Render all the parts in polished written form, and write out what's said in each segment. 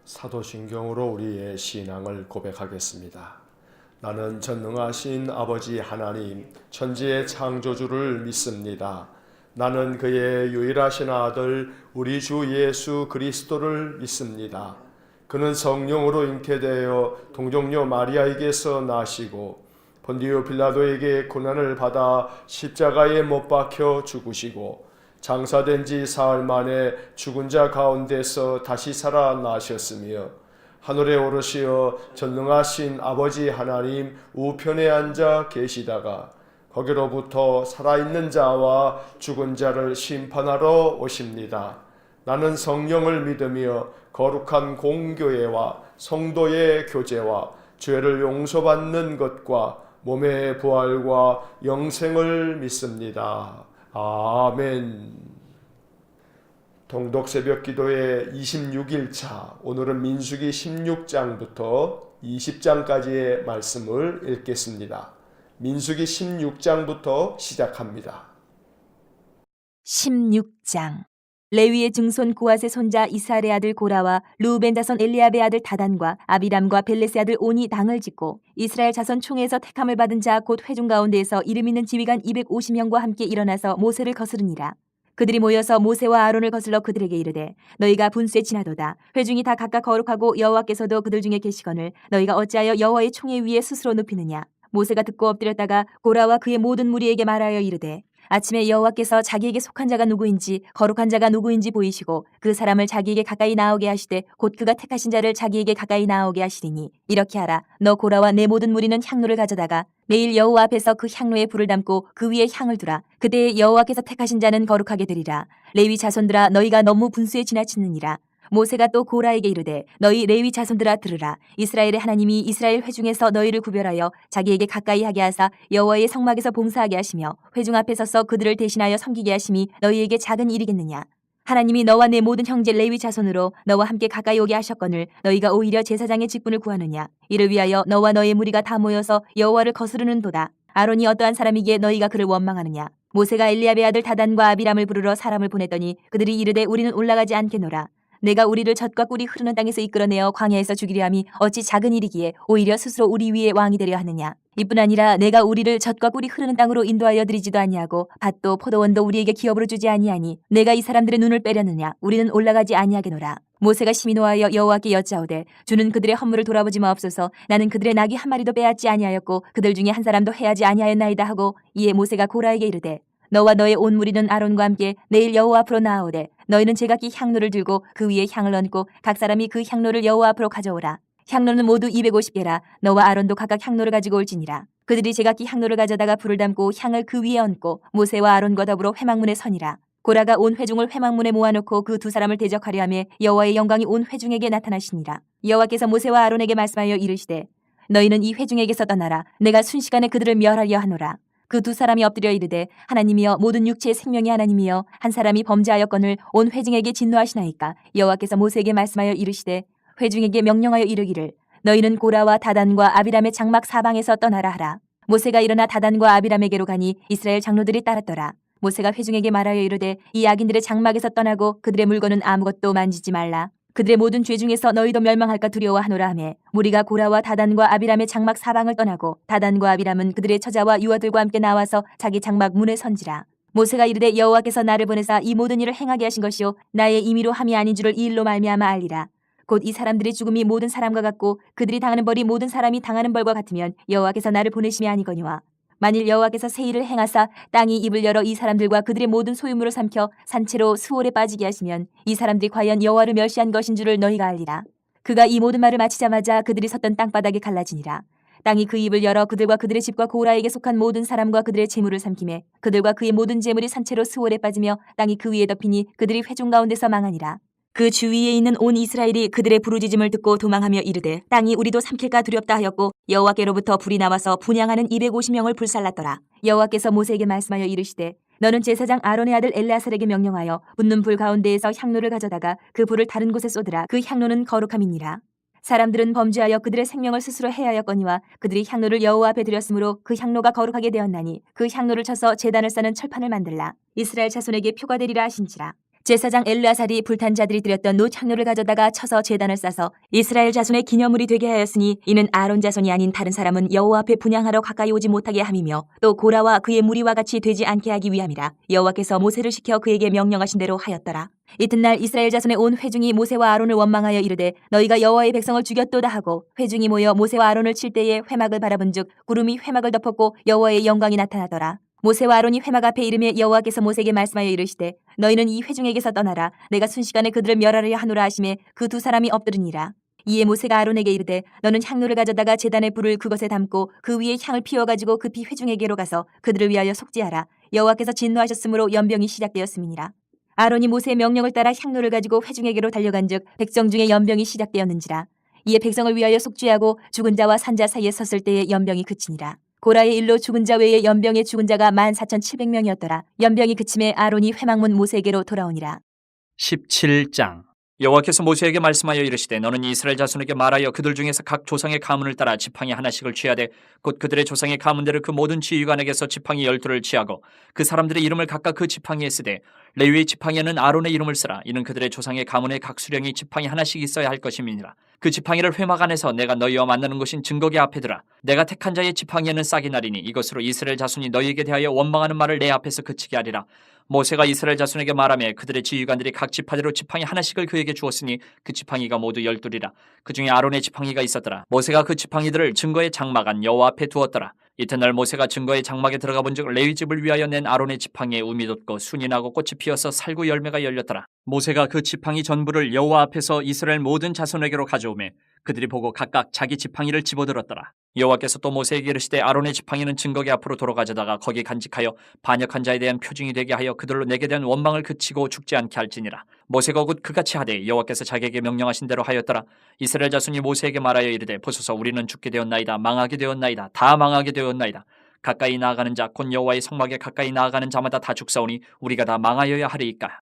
사도신경으로 우리의 신앙을 고백하겠습니다. 나는 전능하신 아버지 하나님, 천지의 창조주를 믿습니다. 나는 그의 유일하신 아들 우리 주 예수 그리스도를 믿습니다. 그는 성령으로 잉태되어 동정녀 마리아에게서 나시고 본디오 빌라도에게 고난을 받아 십자가에 못 박혀 죽으시고 장사된 지 사흘 만에 죽은 자 가운데서 다시 살아나셨으며 하늘에 오르시어 전능하신 아버지 하나님 우편에 앉아 계시다가 거기로부터 살아있는 자와 죽은 자를 심판하러 오십니다. 나는 성령을 믿으며 거룩한 공교회와 성도의 교제와 죄를 용서받는 것과 몸의 부활과 영생을 믿습니다. 아멘. 동독 새벽 기도의 26일차, 오늘은 민수기 16장부터 20장까지의 말씀을 읽겠습니다. 민수기 16장부터 시작합니다. 16장. 레위의 증손 고앗의 손자 이스할의 아들 고라와 르우벤 자손 엘리압의 아들 다단과 아비람과 벨렛의 아들 온이 당을 짓고 이스라엘 자손 총회에서 택함을 받은 자 곧 회중 가운데에서 이름 있는 지휘관 250명과 함께 일어나서 모세를 거스르니라. 그들이 모여서 모세와 아론을 거슬러 그들에게 이르되 너희가 분수에 지나도다. 회중이 다 각각 거룩하고 여호와께서도 그들 중에 계시거늘 너희가 어찌하여 여호와의 총회 위에 스스로 눕히느냐. 모세가 듣고 엎드렸다가 고라와 그의 모든 무리에게 말하여 이르되 아침에 여호와께서 자기에게 속한 자가 누구인지 거룩한 자가 누구인지 보이시고 그 사람을 자기에게 가까이 나오게 하시되 곧 그가 택하신 자를 자기에게 가까이 나오게 하시리니 이렇게 하라. 너 고라와 내 모든 무리는 향로를 가져다가 매일 여호와 앞에서 그 향로에 불을 담고 그 위에 향을 두라. 그때 여호와께서 택하신 자는 거룩하게 되리라. 레위 자손들아 너희가 너무 분수에 지나치느니라. 모세가 또 고라에게 이르되 너희 레위 자손들아 들으라. 이스라엘의 하나님이 이스라엘 회중에서 너희를 구별하여 자기에게 가까이 하게 하사 여호와의 성막에서 봉사하게 하시며 회중 앞에 서서 그들을 대신하여 섬기게 하심이 너희에게 작은 일이겠느냐. 하나님이 너와 내 모든 형제 레위 자손으로 너와 함께 가까이 오게 하셨거늘 너희가 오히려 제사장의 직분을 구하느냐. 이를 위하여 너와 너의 무리가 다 모여서 여호와를 거스르는도다. 아론이 어떠한 사람이기에 너희가 그를 원망하느냐. 모세가 엘리압의 아들 다단과 아비람을 부르러 사람을 보냈더니 그들이 이르되 우리는 올라가지 않겠노라. 내가 우리를 젖과 꿀이 흐르는 땅에서 이끌어내어 광야에서 죽이려 함이 어찌 작은 일이기에 오히려 스스로 우리 위에 왕이 되려 하느냐. 이뿐 아니라 내가 우리를 젖과 꿀이 흐르는 땅으로 인도하여 드리지도 아니하고 밭도 포도원도 우리에게 기업으로 주지 아니하니 내가 이 사람들의 눈을 빼려느냐. 우리는 올라가지 아니하게노라. 모세가 심히 노하여 여호와께 여짜오되 주는 그들의 허물을 돌아보지 마옵소서. 나는 그들의 낙이 한 마리도 빼앗지 아니하였고 그들 중에 한 사람도 해하지 아니하였나이다 하고 이에 모세가 고라에게 이르되 너와 너의 온 무리는 아론과 함께 내일 여호와 앞으로 나아오되 너희는 제각기 향로를 들고 그 위에 향을 얹고 각 사람이 그 향로를 여호와 앞으로 가져오라. 향로는 모두 250개라. 너와 아론도 각각 향로를 가지고 올지니라. 그들이 제각기 향로를 가져다가 불을 담고 향을 그 위에 얹고 모세와 아론과 더불어 회막문에 서니라. 고라가 온 회중을 회막문에 모아놓고 그 두 사람을 대적하려 하며 여호와의 영광이 온 회중에게 나타나시니라. 여호와께서 모세와 아론에게 말씀하여 이르시되 너희는 이 회중에게서 떠나라. 내가 순식간에 그들을 멸하려 하노라. 그 두 사람이 엎드려 이르되 하나님이여 모든 육체의 생명이 하나님이여 한 사람이 범죄하였거늘 온 회중에게 진노하시나이까. 여호와께서 모세에게 말씀하여 이르시되 회중에게 명령하여 이르기를 너희는 고라와 다단과 아비람의 장막 사방에서 떠나라 하라. 모세가 일어나 다단과 아비람에게로 가니 이스라엘 장로들이 따랐더라. 모세가 회중에게 말하여 이르되 이 악인들의 장막에서 떠나고 그들의 물건은 아무것도 만지지 말라. 그들의 모든 죄 중에서 너희도 멸망할까 두려워하노라 하며 무리가 고라와 다단과 아비람의 장막 사방을 떠나고 다단과 아비람은 그들의 처자와 유아들과 함께 나와서 자기 장막 문에 선지라. 모세가 이르되 여호와께서 나를 보내사 이 모든 일을 행하게 하신 것이요 나의 임의로 함이 아닌 줄을 이 일로 말미암아 알리라. 곧 이 사람들의 죽음이 모든 사람과 같고 그들이 당하는 벌이 모든 사람이 당하는 벌과 같으면 여호와께서 나를 보내심이 아니거니와 만일 여호와께서 새 일을 행하사 땅이 입을 열어 이 사람들과 그들의 모든 소유물을 삼켜 산채로 수월에 빠지게 하시면 이 사람들이 과연 여호와를 멸시한 것인 줄을 너희가 알리라. 그가 이 모든 말을 마치자마자 그들이 섰던 땅바닥이 갈라지니라. 땅이 그 입을 열어 그들과 그들의 집과 고라에게 속한 모든 사람과 그들의 재물을 삼키매 그들과 그의 모든 재물이 산채로 수월에 빠지며 땅이 그 위에 덮이니 그들이 회중 가운데서 망하니라. 그 주위에 있는 온 이스라엘이 그들의 부르짖음을 듣고 도망하며 이르되 땅이 우리도 삼킬까 두렵다 하였고 여호와께로부터 불이 나와서 분향하는 250명을 불살랐더라. 여호와께서 모세에게 말씀하여 이르시되 너는 제사장 아론의 아들 엘르아살에게 명령하여 붙는 불 가운데에서 향로를 가져다가 그 불을 다른 곳에 쏟으라. 그 향로는 거룩함이니라. 사람들은 범죄하여 그들의 생명을 스스로 해하였거니와 그들이 향로를 여호와 앞에 드렸으므로 그 향로가 거룩하게 되었나니 그 향로를 쳐서 제단을 쌓는 철판을 만들라. 이스라엘 자손에게 표가 되리라 하신지라. 제사장 엘르아살이 불탄 자들이 드렸던 놋 향료를 가져다가 쳐서 제단을 싸서 이스라엘 자손의 기념물이 되게 하였으니 이는 아론 자손이 아닌 다른 사람은 여호와 앞에 분향하러 가까이 오지 못하게 함이며 또 고라와 그의 무리와 같이 되지 않게 하기 위함이라. 여호와께서 모세를 시켜 그에게 명령하신 대로 하였더라. 이튿날 이스라엘 자손의 온 회중이 모세와 아론을 원망하여 이르되 너희가 여호와의 백성을 죽였도다 하고 회중이 모여 모세와 아론을 칠 때에 회막을 바라본즉 구름이 회막을 덮었고 여호와의 영광이 나타나더라. 모세와 아론이 회막 앞에 이르매 여호와께서 모세에게 말씀하여 이르시되 너희는 이 회중에게서 떠나라. 내가 순식간에 그들을 멸하려 하노라 하시매 그 두 사람이 엎드르니라. 이에 모세가 아론에게 이르되 너는 향로를 가져다가 제단의 불을 그것에 담고 그 위에 향을 피워가지고 급히 회중에게로 가서 그들을 위하여 속죄하라. 여호와께서 진노하셨으므로 연병이 시작되었음이니라. 아론이 모세의 명령을 따라 향로를 가지고 회중에게로 달려간즉 백성 중에 연병이 시작되었는지라. 이에 백성을 위하여 속죄하고 죽은 자와 산 자 사이에 섰을 때에 연병이 그치니라. 고라의 일로 죽은 자 외에 연병에 죽은 자가 14,700명이었더라. 연병이 그침에 아론이 회막문 모세에게로 돌아오니라. 17장. 여호와께서 모세에게 말씀하여 이르시되 너는 이스라엘 자손에게 말하여 그들 중에서 각 조상의 가문을 따라 지팡이 하나씩을 취하되 곧 그들의 조상의 가문대로 그 모든 지휘관에게서 지팡이 12를 취하고 그 사람들의 이름을 각각 그 지팡이에 쓰되 레위의 지팡이에는 아론의 이름을 쓰라. 이는 그들의 조상의 가문의 각 수령이 지팡이 하나씩 있어야 할 것임이니라. 그 지팡이를 회막 안에서 내가 너희와 만나는 곳인 증거궤 앞에 두라. 내가 택한 자의 지팡이에는 싹이 나리니 이것으로 이스라엘 자손이 너희에게 대하여 원망하는 말을 내 앞에서 그치게 하리라. 모세가 이스라엘 자손에게 말하며 그들의 지휘관들이 각 지파대로 지팡이 하나씩을 그에게 주었으니 그 지팡이가 모두 12이라. 그 중에 아론의 지팡이가 있었더라. 모세가 그 지팡이들을 증거의 장막 안 여호와 앞에 두었더라. 이튿날 모세가 증거의 장막에 들어가 본즉 레위 집을 위하여 낸 아론의 지팡이에 움이 돋고 순이 나고 꽃이 피어서 살구 열매가 열렸더라. 모세가 그 지팡이 전부를 여호와 앞에서 이스라엘 모든 자손에게로 가져오매 그들이 보고 각각 자기 지팡이를 집어들었더라. 여호와께서 또 모세에게 이르시되 아론의 지팡이는 증거궤 앞으로 돌아가져다가 거기 간직하여 반역한 자에 대한 표징이 되게 하여 그들로 내게 대한 원망을 그치고 죽지 않게 할지니라. 모세가 곧 그같이 하되 여호와께서 자기에게 명령하신 대로 하였더라. 이스라엘 자손이 모세에게 말하여 이르되 보소서 우리는 죽게 되었나이다. 망하게 되었나이다. 다 망하게 되었나이다. 가까이 나아가는 자 곧 여호와의 성막에 가까이 나아가는 자마다 다 죽사오니 우리가 다 망하여야 하리이까.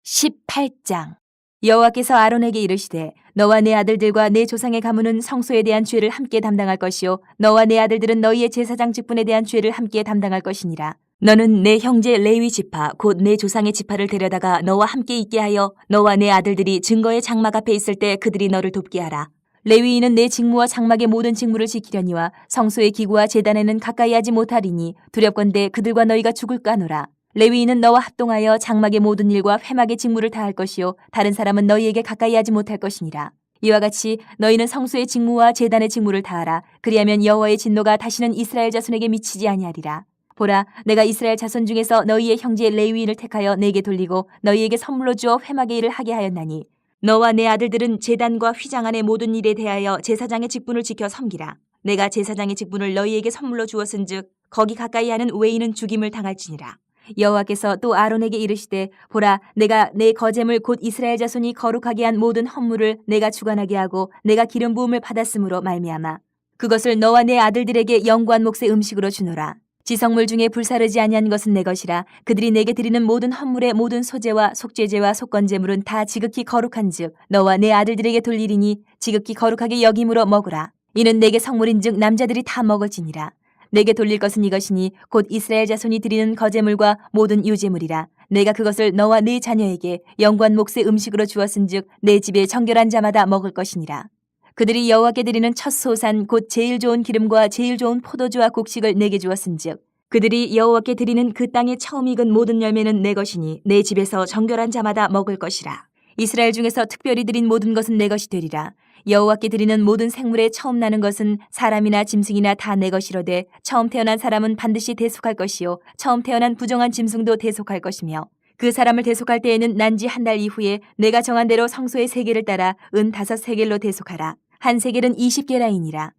18장. 여호와께서 아론에게 이르시되 너와 내 아들들과 내 조상의 가문은 성소에 대한 죄를 함께 담당할 것이요 너와 내 아들들은 너희의 제사장 직분에 대한 죄를 함께 담당할 것이니라. 너는 내 형제 레위 지파 곧 내 조상의 지파를 데려다가 너와 함께 있게 하여 너와 내 아들들이 증거의 장막 앞에 있을 때 그들이 너를 돕게 하라. 레위인은 내 직무와 장막의 모든 직무를 지키려니와 성소의 기구와 제단에는 가까이 하지 못하리니 두렵건대 그들과 너희가 죽을까 하노라. 레위인은 너와 합동하여 장막의 모든 일과 회막의 직무를 다할 것이요 다른 사람은 너희에게 가까이 하지 못할 것이니라. 이와 같이 너희는 성소의 직무와 제단의 직무를 다하라. 그리하면 여호와의 진노가 다시는 이스라엘 자손에게 미치지 아니하리라. 보라, 내가 이스라엘 자손 중에서 너희의 형제 레위인을 택하여 내게 돌리고 너희에게 선물로 주어 회막의 일을 하게 하였나니 너와 내 아들들은 제단과 휘장 안의 모든 일에 대하여 제사장의 직분을 지켜 섬기라. 내가 제사장의 직분을 너희에게 선물로 주었은즉 거기 가까이 하는 외인은 죽임을 당할지니라. 여호와께서 또 아론에게 이르시되 보라 내가 내 거제물 곧 이스라엘 자손이 거룩하게 한 모든 헌물을 내가 주관하게 하고 내가 기름 부음을 받았으므로 말미암아 그것을 너와 내 아들들에게 영구한 몫의 음식으로 주노라. 지성물 중에 불사르지 아니한 것은 내 것이라. 그들이 내게 드리는 모든 헌물의 모든 소제와 속죄제와 속건제물은 다 지극히 거룩한즉 너와 내 아들들에게 돌리리니 지극히 거룩하게 여김으로 먹으라. 이는 내게 성물인즉 남자들이 다 먹을지니라. 내게 돌릴 것은 이것이니 곧 이스라엘 자손이 드리는 거제물과 모든 유제물이라. 내가 그것을 너와 네 자녀에게 영구한 몫의 음식으로 주었은즉 내 집에 정결한 자마다 먹을 것이니라. 그들이 여호와께 드리는 첫 소산 곧 제일 좋은 기름과 제일 좋은 포도주와 곡식을 내게 주었은즉 그들이 여호와께 드리는 그 땅에 처음 익은 모든 열매는 내 것이니 내 집에서 정결한 자마다 먹을 것이라. 이스라엘 중에서 특별히 드린 모든 것은 내 것이 되리라. 여호와께 드리는 모든 생물에 처음 나는 것은 사람이나 짐승이나 다 내 것이로되 처음 태어난 사람은 반드시 대속할 것이요 처음 태어난 부정한 짐승도 대속할 것이며 그 사람을 대속할 때에는 난지 한 달 이후에 내가 정한 대로 성소의 세겔을 따라 은 5세겔로 대속하라. 한 세겔은 20게라이니라.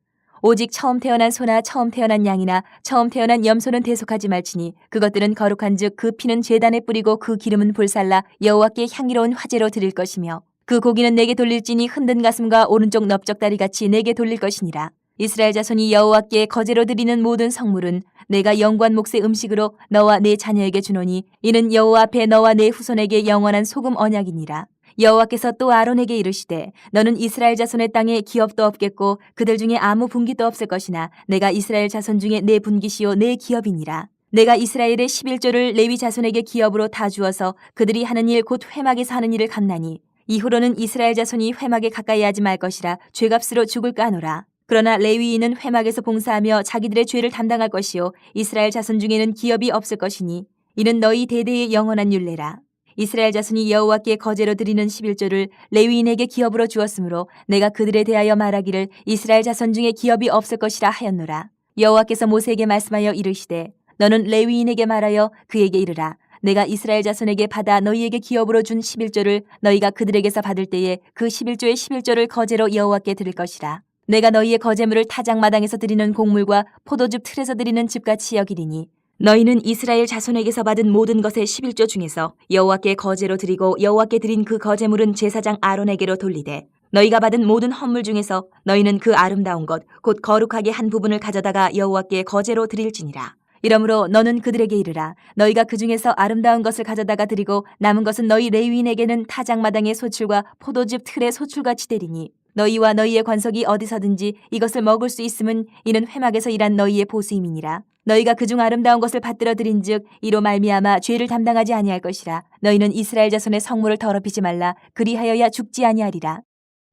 오직 처음 태어난 소나 처음 태어난 양이나 처음 태어난 염소는 대속하지 말지니 그것들은 거룩한즉 그 피는 제단에 뿌리고 그 기름은 불살라 여호와께 향기로운 화제로 드릴 것이며 그 고기는 내게 돌릴지니 흔든 가슴과 오른쪽 넓적다리 같이 내게 돌릴 것이니라. 이스라엘 자손이 여호와께 거제로 드리는 모든 성물은 내가 영구한 몫의 음식으로 너와 내 자녀에게 주노니 이는 여호와 앞에 너와 내 후손에게 영원한 소금 언약이니라. 여호와께서 또 아론에게 이르시되 너는 이스라엘 자손의 땅에 기업도 없겠고 그들 중에 아무 분깃도 없을 것이나 내가 이스라엘 자손 중에 내 분깃이요 내 기업이니라. 내가 이스라엘의 11조를 레위 자손에게 기업으로 다 주어서 그들이 하는 일 곧 회막에서 하는 일을 갚나니 이후로는 이스라엘 자손이 회막에 가까이 하지 말 것이라 죄값으로 죽을까 하노라. 그러나 레위인은 회막에서 봉사하며 자기들의 죄를 담당할 것이요 이스라엘 자손 중에는 기업이 없을 것이니 이는 너희 대대의 영원한 율례라. 이스라엘 자손이 여호와께 거제로 드리는 11조를 레위인에게 기업으로 주었으므로 내가 그들에 대하여 말하기를 이스라엘 자손 중에 기업이 없을 것이라 하였노라. 여호와께서 모세에게 말씀하여 이르시되 너는 레위인에게 말하여 그에게 이르라. 내가 이스라엘 자손에게 받아 너희에게 기업으로 준 11조를 너희가 그들에게서 받을 때에 그 11조의 11조를 거제로 여호와께 드릴 것이라. 내가 너희의 거제물을 타작마당에서 드리는 곡물과 포도즙 틀에서 드리는 즙같이 여기리니 너희는 이스라엘 자손에게서 받은 모든 것의 11조 중에서 여호와께 거제로 드리고 여호와께 드린 그 거제물은 제사장 아론에게로 돌리되 너희가 받은 모든 헌물 중에서 너희는 그 아름다운 것 곧 거룩하게 한 부분을 가져다가 여호와께 거제로 드릴지니라. 이러므로 너는 그들에게 이르라. 너희가 그 중에서 아름다운 것을 가져다가 드리고 남은 것은 너희 레위인에게는 타작마당의 소출과 포도즙 틀의 소출같이 되리니 너희와 너희의 관석이 어디서든지 이것을 먹을 수 있음은 이는 회막에서 일한 너희의 보수임이니라. 너희가 그중 아름다운 것을 받들어 드린즉 이로 말미암아 죄를 담당하지 아니할 것이라. 너희는 이스라엘 자손의 성물을 더럽히지 말라. 그리하여야 죽지 아니하리라.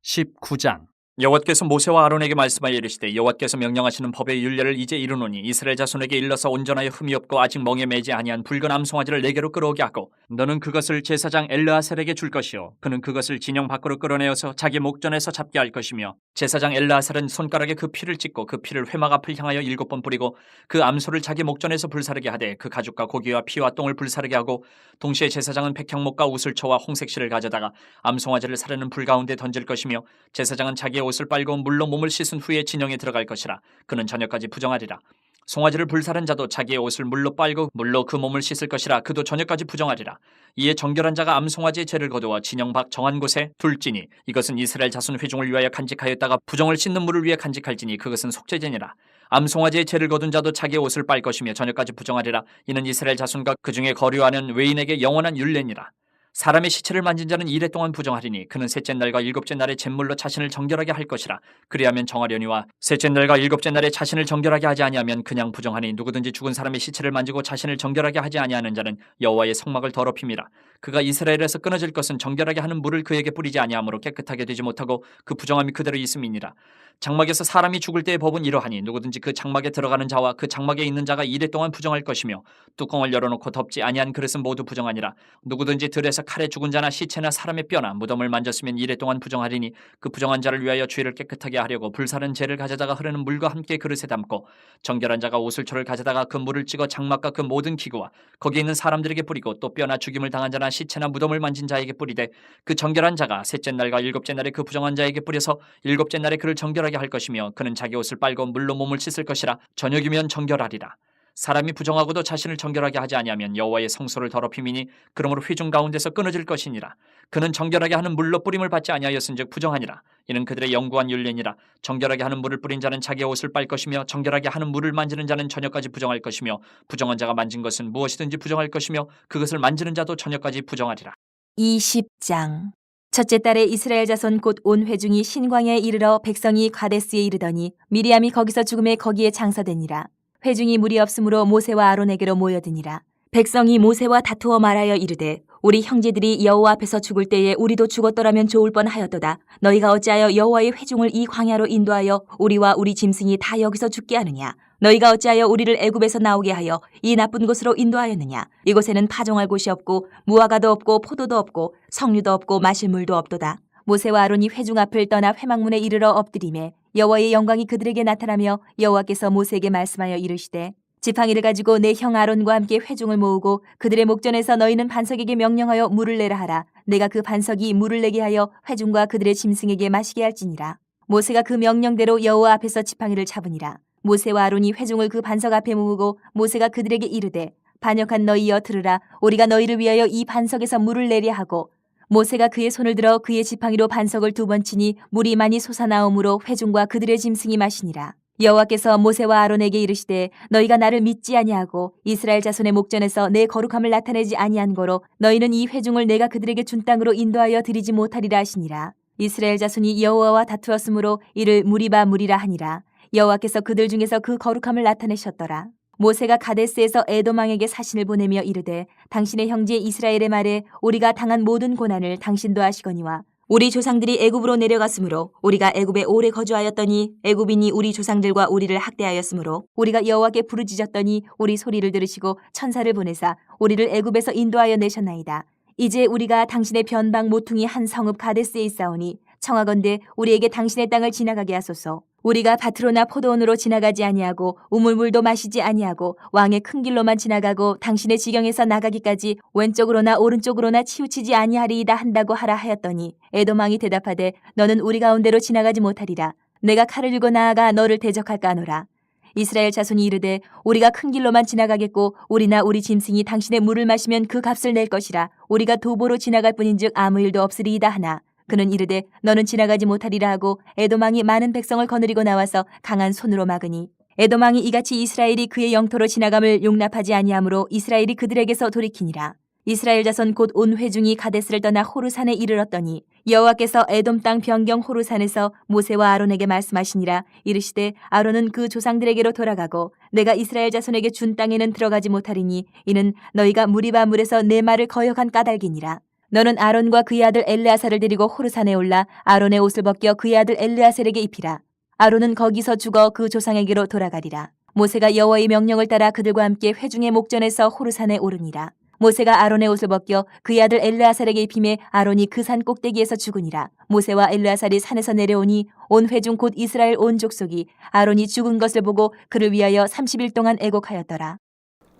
19장 여호와께서 모세와 아론에게 말씀하여 이르시되 여호와께서 명령하시는 법의 율례를 이제 이루노니 이스라엘 자손에게 일러서 온전하여 흠이 없고 아직 멍에 매지 아니한 붉은 암송아지를 내게로 끌어오게 하고 너는 그것을 제사장 엘르아셀에게 줄 것이요 그는 그것을 진영 밖으로 끌어내어서 자기 목전에서 잡게 할 것이며 제사장 엘르아셀은 손가락에 그 피를 찍고 그 피를 회막 앞을 향하여 7번 뿌리고 그 암소를 자기 목전에서 불사르게 하되 그 가죽과 고기와 피와 똥을 불사르게 하고 동시에 제사장은 백향목과 우슬초와 홍색실을 가져다가 암송아지를 사르는 불 가운데 던질 것이며 제사장은 자기의 옷을 빨고 물로 몸을 씻은 후에 진영에 들어갈 것이라. 그는 저녁까지 부정하리라. 송아지를 불사른 자도 자기의 옷을 물로 빨고 물로 그 몸을 씻을 것이라. 그도 저녁까지 부정하리라. 이에 정결한 자가 암송아지의 죄를 거두어 진영 밖 정한 곳에 둘지니 이것은 이스라엘 자손 회중을 위하여 간직하였다가 부정을 씻는 물을 위해 간직할지니 그것은 속죄제니라. 암송아지의 죄를 거둔 자도 자기의 옷을 빨 것이며 저녁까지 부정하리라. 이는 이스라엘 자손과 그 중에 거류하는 외인에게 영원한 율례니라. 사람의 시체를 만진 자는 이래 동안 부정하리니 그는 셋째 날과 일곱째 날에 잿물로 자신을 정결하게 할 것이라. 그리하면 정하려니와 셋째 날과 일곱째 날에 자신을 정결하게 하지 아니하면 그냥 부정하니 누구든지 죽은 사람의 시체를 만지고 자신을 정결하게 하지 아니하는 자는 여호와의 성막을 더럽힘이라. 그가 이스라엘에서 끊어질 것은 정결하게 하는 물을 그에게 뿌리지 아니하므로 깨끗하게 되지 못하고 그 부정함이 그대로 있음이니라. 장막에서 사람이 죽을 때의 법은 이러하니 누구든지 그 장막에 들어가는 자와 그 장막에 있는 자가 이래 동안 부정할 것이며 뚜껑을 열어놓고 덮지 아니한 그릇은 모두 부정하니라. 누구든지 들에서 칼에 죽은 자나 시체나 사람의 뼈나 무덤을 만졌으면 이래 동안 부정하리니 그 부정한 자를 위하여 죄를 깨끗하게 하려고 불사른 재를 가져다가 흐르는 물과 함께 그릇에 담고 정결한 자가 오슬초를 가져다가 그 물을 찍어 장막과 그 모든 기구와 거기 있는 사람들에게 뿌리고 또 뼈나 죽임을 당한 자나 시체나 무덤을 만진 자에게 뿌리되 그 정결한 자가 셋째 날과 일곱째 날에 그 부정한 자에게 뿌려서 일곱째 날에 그를 정결하게 할 것이며 그는 자기 옷을 빨고 물로 몸을 씻을 것이라. 저녁이면 정결하리라. 사람이 부정하고도 자신을 정결하게 하지 아니하면 여호와의 성소를 더럽힘이니 그러므로 회중 가운데서 끊어질 것이니라. 그는 정결하게 하는 물로 뿌림을 받지 아니하였은즉 부정하니라. 이는 그들의 영구한 율례니라. 정결하게 하는 물을 뿌린 자는 자기의 옷을 빨 것이며 정결하게 하는 물을 만지는 자는 저녁까지 부정할 것이며 부정한 자가 만진 것은 무엇이든지 부정할 것이며 그것을 만지는 자도 저녁까지 부정하리라. 20장 첫째 달에 이스라엘 자손 곧 온 회중이 신광야에 이르러 백성이 가데스에 이르더니 미리암이 거기서 죽음에 거기에 장사되니라. 회중이 무리 없으므로 모세와 아론에게로 모여드니라. 백성이 모세와 다투어 말하여 이르되 우리 형제들이 여호와 앞에서 죽을 때에 우리도 죽었더라면 좋을 뻔하였도다. 너희가 어찌하여 여호와의 회중을 이 광야로 인도하여 우리와 우리 짐승이 다 여기서 죽게 하느냐. 너희가 어찌하여 우리를 애굽에서 나오게 하여 이 나쁜 곳으로 인도하였느냐. 이곳에는 파종할 곳이 없고 무화과도 없고 포도도 없고 석류도 없고 마실 물도 없도다. 모세와 아론이 회중 앞을 떠나 회막문에 이르러 엎드리매 여호와의 영광이 그들에게 나타나며 여호와께서 모세에게 말씀하여 이르시되 지팡이를 가지고 내 형 아론과 함께 회중을 모으고 그들의 목전에서 너희는 반석에게 명령하여 물을 내라 하라. 내가 그 반석이 물을 내게 하여 회중과 그들의 짐승에게 마시게 할지니라. 모세가 그 명령대로 여호와 앞에서 지팡이를 잡으니라. 모세와 아론이 회중을 그 반석 앞에 모으고 모세가 그들에게 이르되 반역한 너희여 들으라. 우리가 너희를 위하여 이 반석에서 물을 내려 하고 모세가 그의 손을 들어 그의 지팡이로 반석을 2번 치니 물이 많이 솟아나오므로 회중과 그들의 짐승이 마시니라. 여호와께서 모세와 아론에게 이르시되 너희가 나를 믿지 아니하고 이스라엘 자손의 목전에서 내 거룩함을 나타내지 아니한 거로 너희는 이 회중을 내가 그들에게 준 땅으로 인도하여 드리지 못하리라 하시니라. 이스라엘 자손이 여호와와 다투었으므로 이를 무리바 무리라 하니라. 여호와께서 그들 중에서 그 거룩함을 나타내셨더라. 모세가 가데스에서 에돔 왕에게 사신을 보내며 이르되 당신의 형제 이스라엘의 말에 우리가 당한 모든 고난을 당신도 아시거니와 우리 조상들이 애굽으로 내려갔으므로 우리가 애굽에 오래 거주하였더니 애굽인이 우리 조상들과 우리를 학대하였으므로 우리가 여호와께 부르짖었더니 우리 소리를 들으시고 천사를 보내사 우리를 애굽에서 인도하여 내셨나이다. 이제 우리가 당신의 변방 모퉁이 한 성읍 가데스에 있사오니 청하건대 우리에게 당신의 땅을 지나가게 하소서. 우리가 밭으로나 포도원으로 지나가지 아니하고 우물물도 마시지 아니하고 왕의 큰 길로만 지나가고 당신의 지경에서 나가기까지 왼쪽으로나 오른쪽으로나 치우치지 아니하리이다 한다고 하라 하였더니 에돔 왕이 대답하되 너는 우리 가운데로 지나가지 못하리라. 내가 칼을 들고 나아가 너를 대적할까 하노라. 이스라엘 자손이 이르되 우리가 큰 길로만 지나가겠고 우리나 우리 짐승이 당신의 물을 마시면 그 값을 낼 것이라. 우리가 도보로 지나갈 뿐인즉 아무 일도 없으리이다 하나 그는 이르되 너는 지나가지 못하리라 하고 에돔 왕이 많은 백성을 거느리고 나와서 강한 손으로 막으니 에돔 왕이 이같이 이스라엘이 그의 영토로 지나감을 용납하지 아니하므로 이스라엘이 그들에게서 돌이키니라. 이스라엘 자손 곧 온 회중이 가데스를 떠나 호르산에 이르렀더니 여호와께서 에돔 땅 변경 호르산에서 모세와 아론에게 말씀하시니라. 이르시되 아론은 그 조상들에게로 돌아가고 내가 이스라엘 자손에게 준 땅에는 들어가지 못하리니 이는 너희가 무리바 물에서 내 말을 거역한 까닭이니라. 너는 아론과 그의 아들 엘르아사를 데리고 호르산에 올라 아론의 옷을 벗겨 그의 아들 엘르아셀에게 입히라. 아론은 거기서 죽어 그 조상에게로 돌아가리라. 모세가 여호와의 명령을 따라 그들과 함께 회중의 목전에서 호르산에 오르니라. 모세가 아론의 옷을 벗겨 그의 아들 엘르아살에게 입히매 아론이 그 산 꼭대기에서 죽으니라. 모세와 엘르아살이 산에서 내려오니 온 회중 곧 이스라엘 온 족속이 아론이 죽은 것을 보고 그를 위하여 30일 동안 애곡하였더라.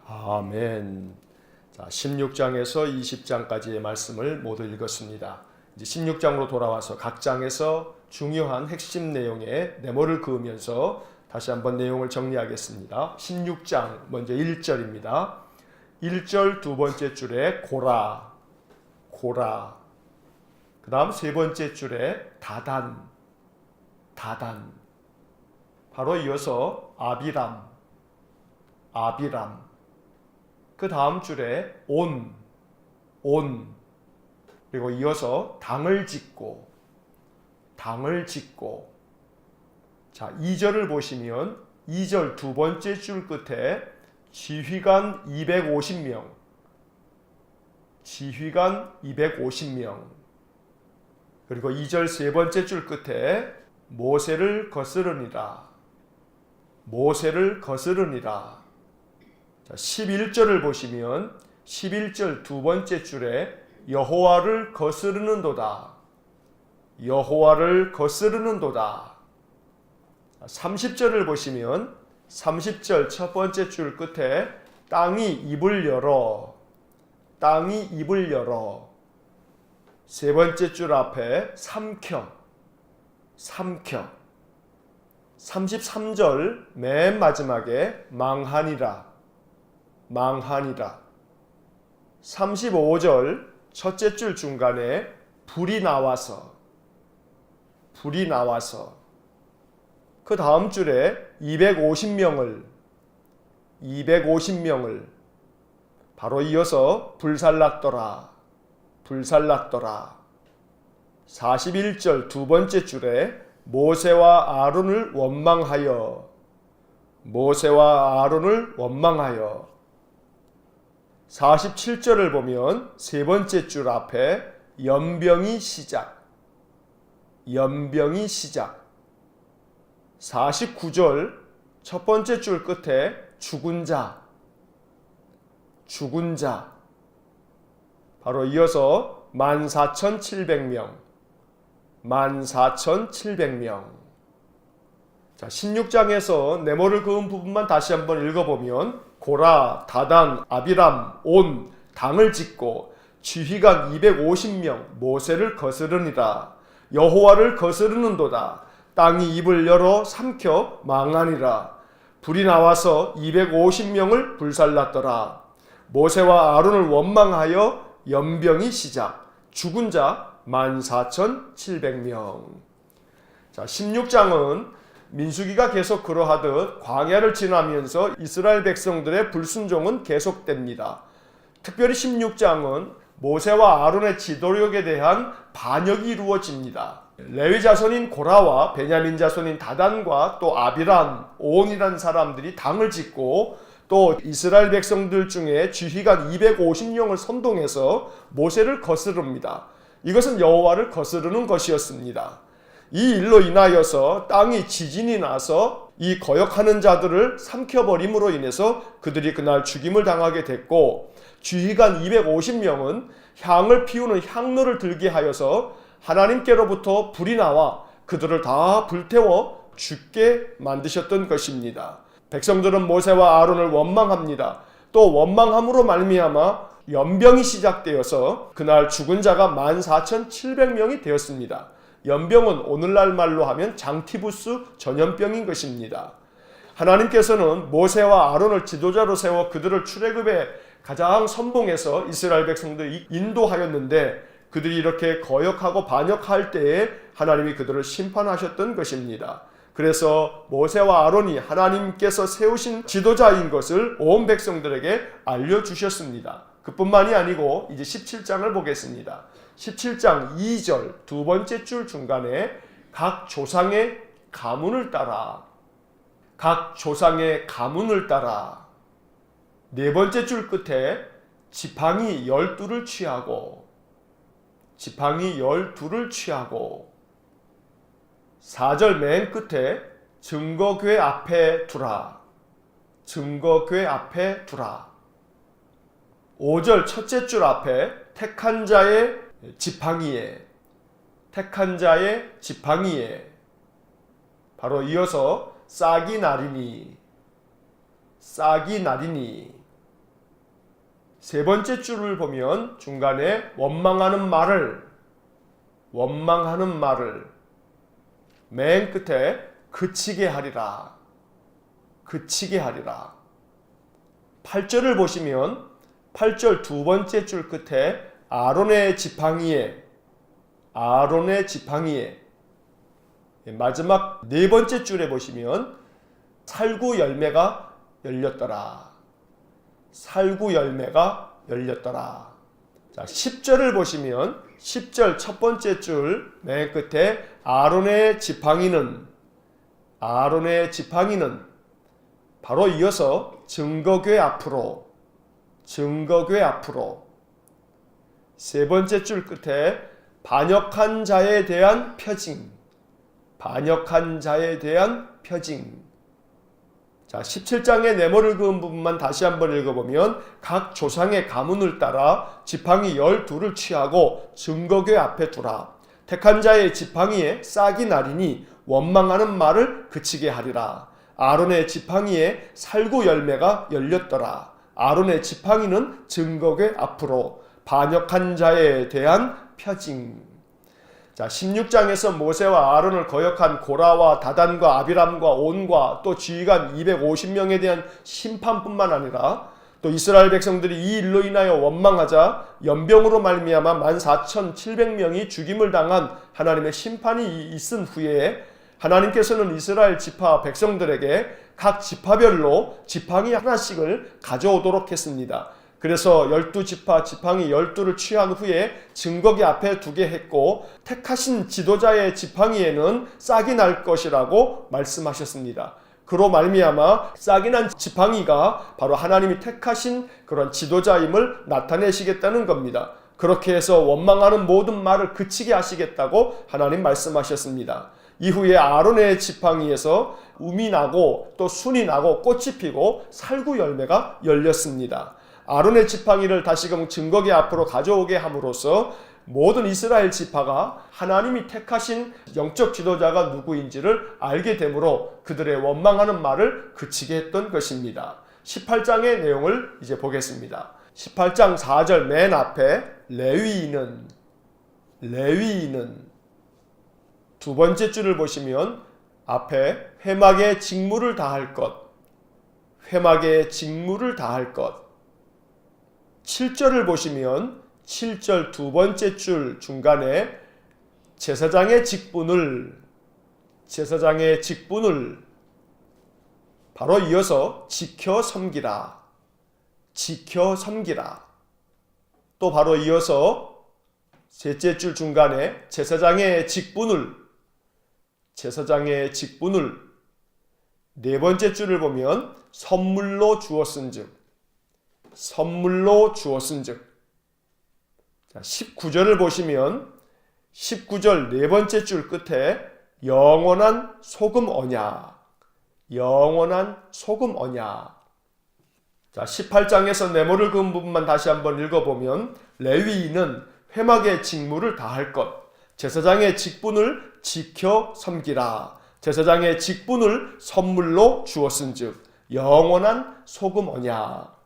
아멘. 자, 16장에서 20장까지의 말씀을 모두 읽었습니다. 이제 16장으로 돌아와서 각 장에서 중요한 핵심 내용에 네모를 그으면서 다시 한번 내용을 정리하겠습니다. 16장 먼저 1절입니다. 1절 두 번째 줄에 고라, 고라. 그 다음 세 번째 줄에 다단, 다단. 바로 이어서 아비람, 아비람. 그 다음 줄에 온, 온. 그리고 이어서 당을 짓고, 당을 짓고. 자, 2절을 보시면 2절 두 번째 줄 끝에 지휘관 250명, 지휘관 250명. 그리고 2절 세 번째 줄 끝에 모세를 거스르니라, 모세를 거스르니라. 자, 11절을 보시면 11절 두 번째 줄에 여호와를 거스르는도다, 여호와를 거스르는도다. 30절을 보시면 30절 첫 번째 줄 끝에 땅이 입을 열어, 땅이 입을 열어. 세 번째 줄 앞에 삼켜, 삼켜. 33절 맨 마지막에 망하니라, 망하니라. 35절 첫째 줄 중간에 불이 나와서, 불이 나와서. 그 다음 줄에 250명을 바로 이어서 불살랐더라, 불살랐더라. 41절 두 번째 줄에 모세와 아론을 원망하여, 모세와 아론을 원망하여. 47절을 보면 세 번째 줄 앞에 연병이 시작, 연병이 시작. 49절 첫 번째 줄 끝에 죽은 자, 죽은 자. 바로 이어서 14,700명, 14,700명. 자, 16장에서 네모를 그은 부분만 다시 한번 읽어보면 고라, 다단, 아비람, 온, 당을 짓고 지휘관 250명 모세를 거스르니라. 여호와를 거스르는도다. 땅이 입을 열어 삼켜 망하니라. 불이 나와서 250명을 불살랐더라. 모세와 아론을 원망하여 연병이 시작. 죽은 자 14,700명. 자, 16장은 민수기가 계속 그러하듯 광야를 지나면서 이스라엘 백성들의 불순종은 계속됩니다. 특별히 16장은 모세와 아론의 지도력에 대한 반역이 이루어집니다. 레위 자손인 고라와 베냐민 자손인 다단과 또 아비람, 온이라는 사람들이 당을 짓고 또 이스라엘 백성들 중에 지휘관 250명을 선동해서 모세를 거스릅니다. 이것은 여호와를 거스르는 것이었습니다. 이 일로 인하여서 땅이 지진이 나서 이 거역하는 자들을 삼켜버림으로 인해서 그들이 그날 죽임을 당하게 됐고, 지휘관 250명은 향을 피우는 향로를 들게 하여서 하나님께로부터 불이 나와 그들을 다 불태워 죽게 만드셨던 것입니다. 백성들은 모세와 아론을 원망합니다. 또 원망함으로 말미암아 연병이 시작되어서 그날 죽은 자가 14,700명이 되었습니다. 연병은 오늘날 말로 하면 장티푸스 전염병인 것입니다. 하나님께서는 모세와 아론을 지도자로 세워 그들을 출애굽에 가장 선봉해서 이스라엘 백성들을 인도하였는데, 그들이 이렇게 거역하고 반역할 때에 하나님이 그들을 심판하셨던 것입니다. 그래서 모세와 아론이 하나님께서 세우신 지도자인 것을 온 백성들에게 알려주셨습니다. 그뿐만이 아니고 이제 17장을 보겠습니다. 17장 2절 두 번째 줄 중간에 각 조상의 가문을 따라, 각 조상의 가문을 따라, 네 번째 줄 끝에 지팡이 12를 취하고, 지팡이 12를 취하고, 4절 맨 끝에 증거궤 앞에 두라, 증거궤 앞에 두라. 5절 첫째 줄 앞에 택한 자의 지팡이에, 택한 자의 지팡이에. 바로 이어서 싹이 나리니, 싹이 나리니. 세 번째 줄을 보면 중간에 원망하는 말을, 원망하는 말을, 맨 끝에 그치게 하리라, 그치게 하리라. 8절을 보시면 8절 두 번째 줄 끝에 아론의 지팡이에, 아론의 지팡이에. 마지막 네 번째 줄에 보시면 살구 열매가 열렸더라, 살구 열매가 열렸더라. 자, 10절을 보시면 10절 첫 번째 줄 맨 끝에 아론의 지팡이는, 아론의 지팡이는. 바로 이어서 증거궤 앞으로, 증거궤 앞으로. 세 번째 줄 끝에 반역한 자에 대한 표징, 반역한 자에 대한 표징. 자, 17장의 네모를 그은 부분만 다시 한번 읽어보면 각 조상의 가문을 따라 지팡이 12를 취하고 증거궤 앞에 두라. 택한 자의 지팡이에 싹이 나리니 원망하는 말을 그치게 하리라. 아론의 지팡이에 살구 열매가 열렸더라. 아론의 지팡이는 증거궤 앞으로, 반역한 자에 대한 표징. 자, 16장에서 모세와 아론을 거역한 고라와 다단과 아비람과 온과 또 지휘관 250명에 대한 심판뿐만 아니라 또 이스라엘 백성들이 이 일로 인하여 원망하자 연병으로 말미암아 14,700명이 죽임을 당한 하나님의 심판이 있은 후에 하나님께서는 이스라엘 지파 백성들에게 각 지파별로 지팡이 하나씩을 가져오도록 했습니다. 그래서 12지파 지팡이 12를 취한 후에 증거궤 앞에 두게 했고, 택하신 지도자의 지팡이에는 싹이 날 것이라고 말씀하셨습니다. 그로 말미암아 싹이 난 지팡이가 바로 하나님이 택하신 그런 지도자임을 나타내시겠다는 겁니다. 그렇게 해서 원망하는 모든 말을 그치게 하시겠다고 하나님 말씀하셨습니다. 이후에 아론의 지팡이에서 움이 나고 또 순이 나고 꽃이 피고 살구 열매가 열렸습니다. 아론의 지팡이를 다시금 증거궤 앞으로 가져오게 함으로써 모든 이스라엘 지파가 하나님이 택하신 영적 지도자가 누구인지를 알게 되므로 그들의 원망하는 말을 그치게 했던 것입니다. 18장의 내용을 이제 보겠습니다. 18장 4절 맨 앞에 레위인은, 레위인은. 두 번째 줄을 보시면 앞에 회막의 직무를 다할 것, 회막의 직무를 다할 것. 7절을 보시면 7절 두 번째 줄 중간에 제사장의 직분을, 제사장의 직분을. 바로 이어서 지켜 섬기라, 지켜 섬기라. 또 바로 이어서 셋째 줄 중간에 제사장의 직분을, 제사장의 직분을. 네 번째 줄을 보면 선물로 주었은즉, 선물로 주었은즉. 자, 19절을 보시면 19절 네 번째 줄 끝에 영원한 소금 언약, 영원한 소금 언약. 자, 18장에서 네모를 그은 부분만 다시 한번 읽어보면 레위인은 회막의 직무를 다할 것, 제사장의 직분을 지켜 섬기라. 제사장의 직분을 선물로 주었은즉 영원한 소금 언약.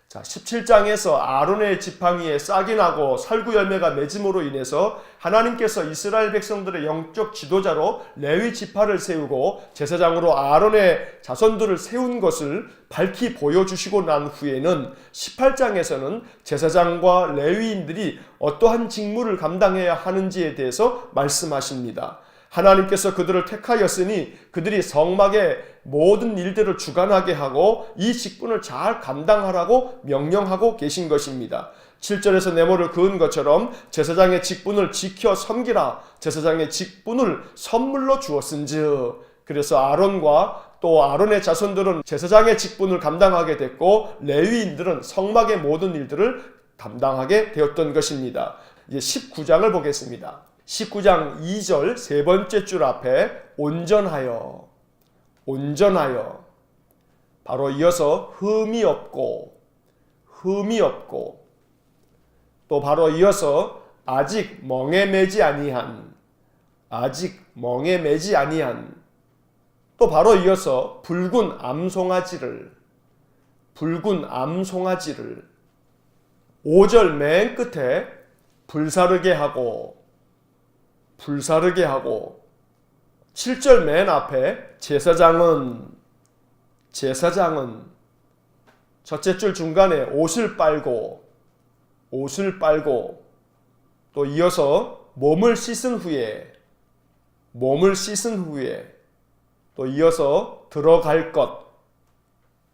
자, 17장에서 아론의 지팡이에 싹이 나고 살구 열매가 맺음으로 인해서 하나님께서 이스라엘 백성들의 영적 지도자로 레위 지파를 세우고 제사장으로 아론의 자손들을 세운 것을 밝히 보여주시고 난 후에는 18장에서는 제사장과 레위인들이 어떠한 직무를 감당해야 하는지에 대해서 말씀하십니다. 하나님께서 그들을 택하였으니 그들이 성막의 모든 일들을 주관하게 하고 이 직분을 잘 감당하라고 명령하고 계신 것입니다. 7절에서 네모를 그은 것처럼 제사장의 직분을 지켜 섬기라. 제사장의 직분을 선물로 주었은즉, 그래서 아론과 또 아론의 자손들은 제사장의 직분을 감당하게 됐고 레위인들은 성막의 모든 일들을 담당하게 되었던 것입니다. 이제 19장을 보겠습니다. 19장 2절 세 번째 줄 앞에 온전하여, 온전하여. 바로 이어서 흠이 없고, 흠이 없고. 또 바로 이어서 아직 멍에 매지 아니한, 아직 멍에 매지 아니한. 또 바로 이어서 붉은 암송아지를, 붉은 암송아지를. 5절 맨 끝에 불사르게 하고, 불사르게 하고. 7절 맨 앞에 제사장은, 제사장은. 첫째 줄 중간에 옷을 빨고, 옷을 빨고. 또 이어서 몸을 씻은 후에, 몸을 씻은 후에. 또 이어서 들어갈 것,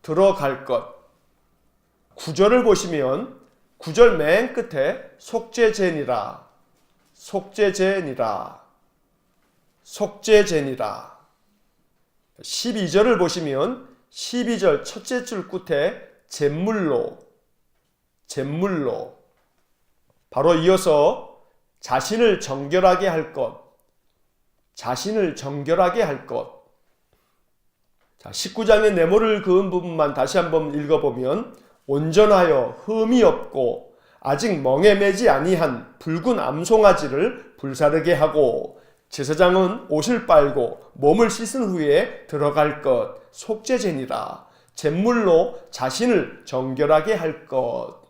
들어갈 것. 9절을 보시면 9절 맨 끝에 속죄제니라, 속죄제니라, 속죄제니라. 12절을 보시면 12절 첫째 줄 끝에 잿물로, 잿물로. 바로 이어서 자신을 정결하게 할 것, 자신을 정결하게 할 것. 자, 19장의 네모를 그은 부분만 다시 한번 읽어보면 온전하여 흠이 없고 아직 멍에 매지 아니한 붉은 암송아지를 불사르게 하고 제사장은 옷을 빨고 몸을 씻은 후에 들어갈 것, 속죄제니라. 잿물로 자신을 정결하게 할 것.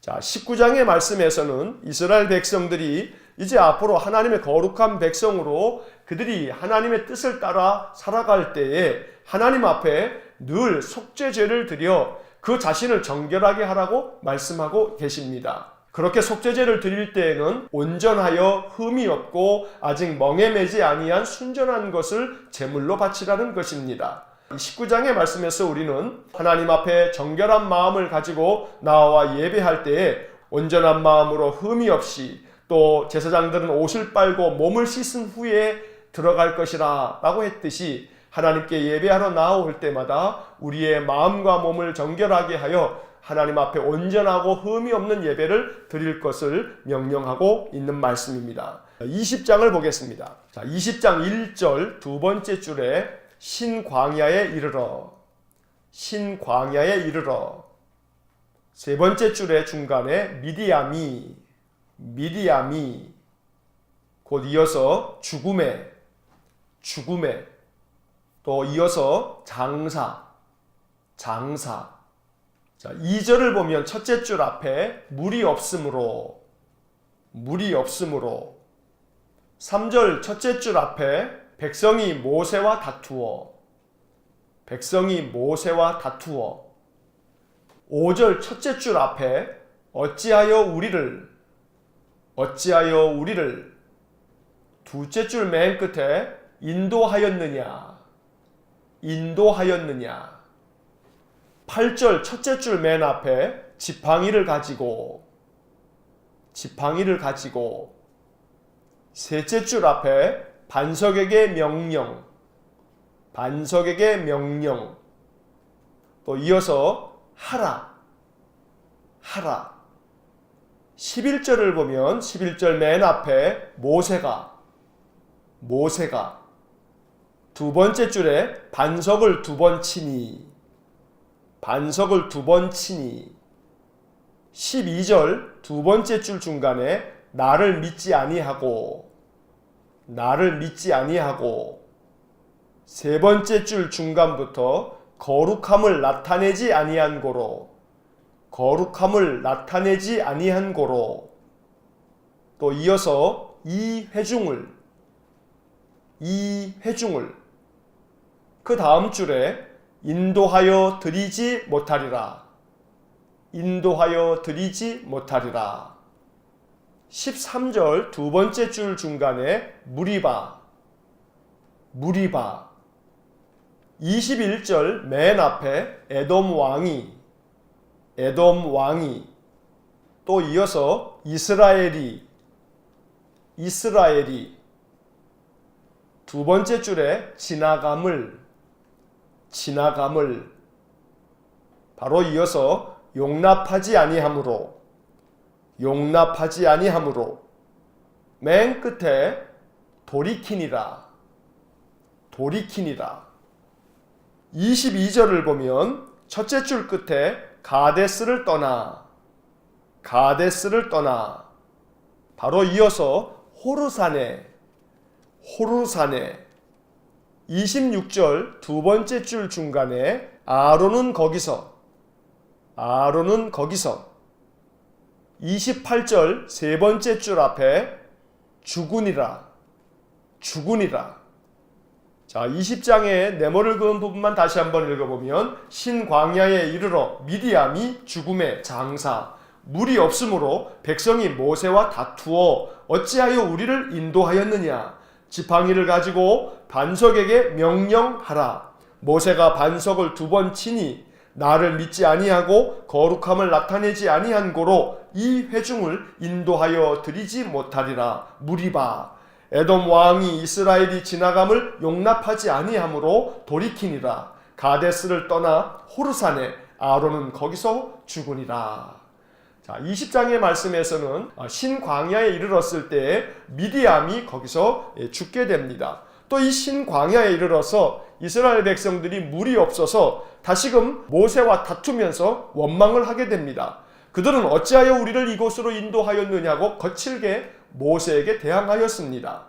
자, 19장의 말씀에서는 이스라엘 백성들이 이제 앞으로 하나님의 거룩한 백성으로 그들이 하나님의 뜻을 따라 살아갈 때에 하나님 앞에 늘 속죄제를 드려 그 자신을 정결하게 하라고 말씀하고 계십니다. 그렇게 속죄제를 드릴 때에는 온전하여 흠이 없고 아직 멍에 매지 아니한 순전한 것을 제물로 바치라는 것입니다. 19장의 말씀에서 우리는 하나님 앞에 정결한 마음을 가지고 나와 예배할 때에 온전한 마음으로 흠이 없이, 또 제사장들은 옷을 빨고 몸을 씻은 후에 들어갈 것이라 라고 했듯이 하나님께 예배하러 나올 때마다 우리의 마음과 몸을 정결하게 하여 하나님 앞에 온전하고 흠이 없는 예배를 드릴 것을 명령하고 있는 말씀입니다. 20장을 보겠습니다. 자, 20장 1절 두 번째 줄에 신광야에 이르러, 신광야에 이르러. 세 번째 줄의 중간에 미디암이, 미디암이. 곧 이어서 죽음에, 죽음에. 또 이어서 장사, 장사. 자, 2절을 보면 첫째 줄 앞에 물이 없으므로, 물이 없으므로. 3절 첫째 줄 앞에 백성이 모세와 다투어, 백성이 모세와 다투어. 5절 첫째 줄 앞에 어찌하여 우리를, 어찌하여 우리를. 둘째 줄 맨 끝에 인도하였느냐, 인도하였느냐. 8절 첫째 줄 맨 앞에 지팡이를 가지고, 지팡이를 가지고. 셋째 줄 앞에 반석에게 명령, 반석에게 명령. 또 이어서 하라. 11절을 보면 11절 맨 앞에 모세가 두 번째 줄에 반석을 두 번 치니 12절 두 번째 줄 중간에 나를 믿지 아니하고 세 번째 줄 중간부터 거룩함을 나타내지 아니한 고로 또 이어서 이 회중을 그 다음 줄에 인도하여 드리지 못하리라 13절 두 번째 줄 중간에 무리바 21절 맨 앞에 에돔 왕이 또 이어서 이스라엘이 두 번째 줄에 지나감을 바로 이어서 용납하지 아니함으로 맨 끝에 돌이키니라 22절을 보면 첫째 줄 끝에 가데스를 떠나 바로 이어서 호르산에 26절 두 번째 줄 중간에 아론은 거기서 28절 세 번째 줄 앞에 죽으니라 자, 20장의 네모를 그은 부분만 다시 한번 읽어보면 신광야에 이르러 미디암이 죽음의 장사 물이 없으므로 백성이 모세와 다투어 어찌하여 우리를 인도하였느냐 지팡이를 가지고 반석에게 명령하라 모세가 반석을 두 번 치니 나를 믿지 아니하고 거룩함을 나타내지 아니한 고로 이 회중을 인도하여 드리지 못하리라 무리바 에돔 왕이 이스라엘이 지나감을 용납하지 아니하므로 돌이키니라 가데스를 떠나 호르산에 아론은 거기서 죽으니라. 자, 20장의 말씀에서는 신광야에 이르렀을 때 미디암이 거기서 죽게 됩니다. 또 이 신광야에 이르러서 이스라엘 백성들이 물이 없어서 다시금 모세와 다투면서 원망을 하게 됩니다. 그들은 어찌하여 우리를 이곳으로 인도하였느냐고 거칠게 모세에게 대항하였습니다.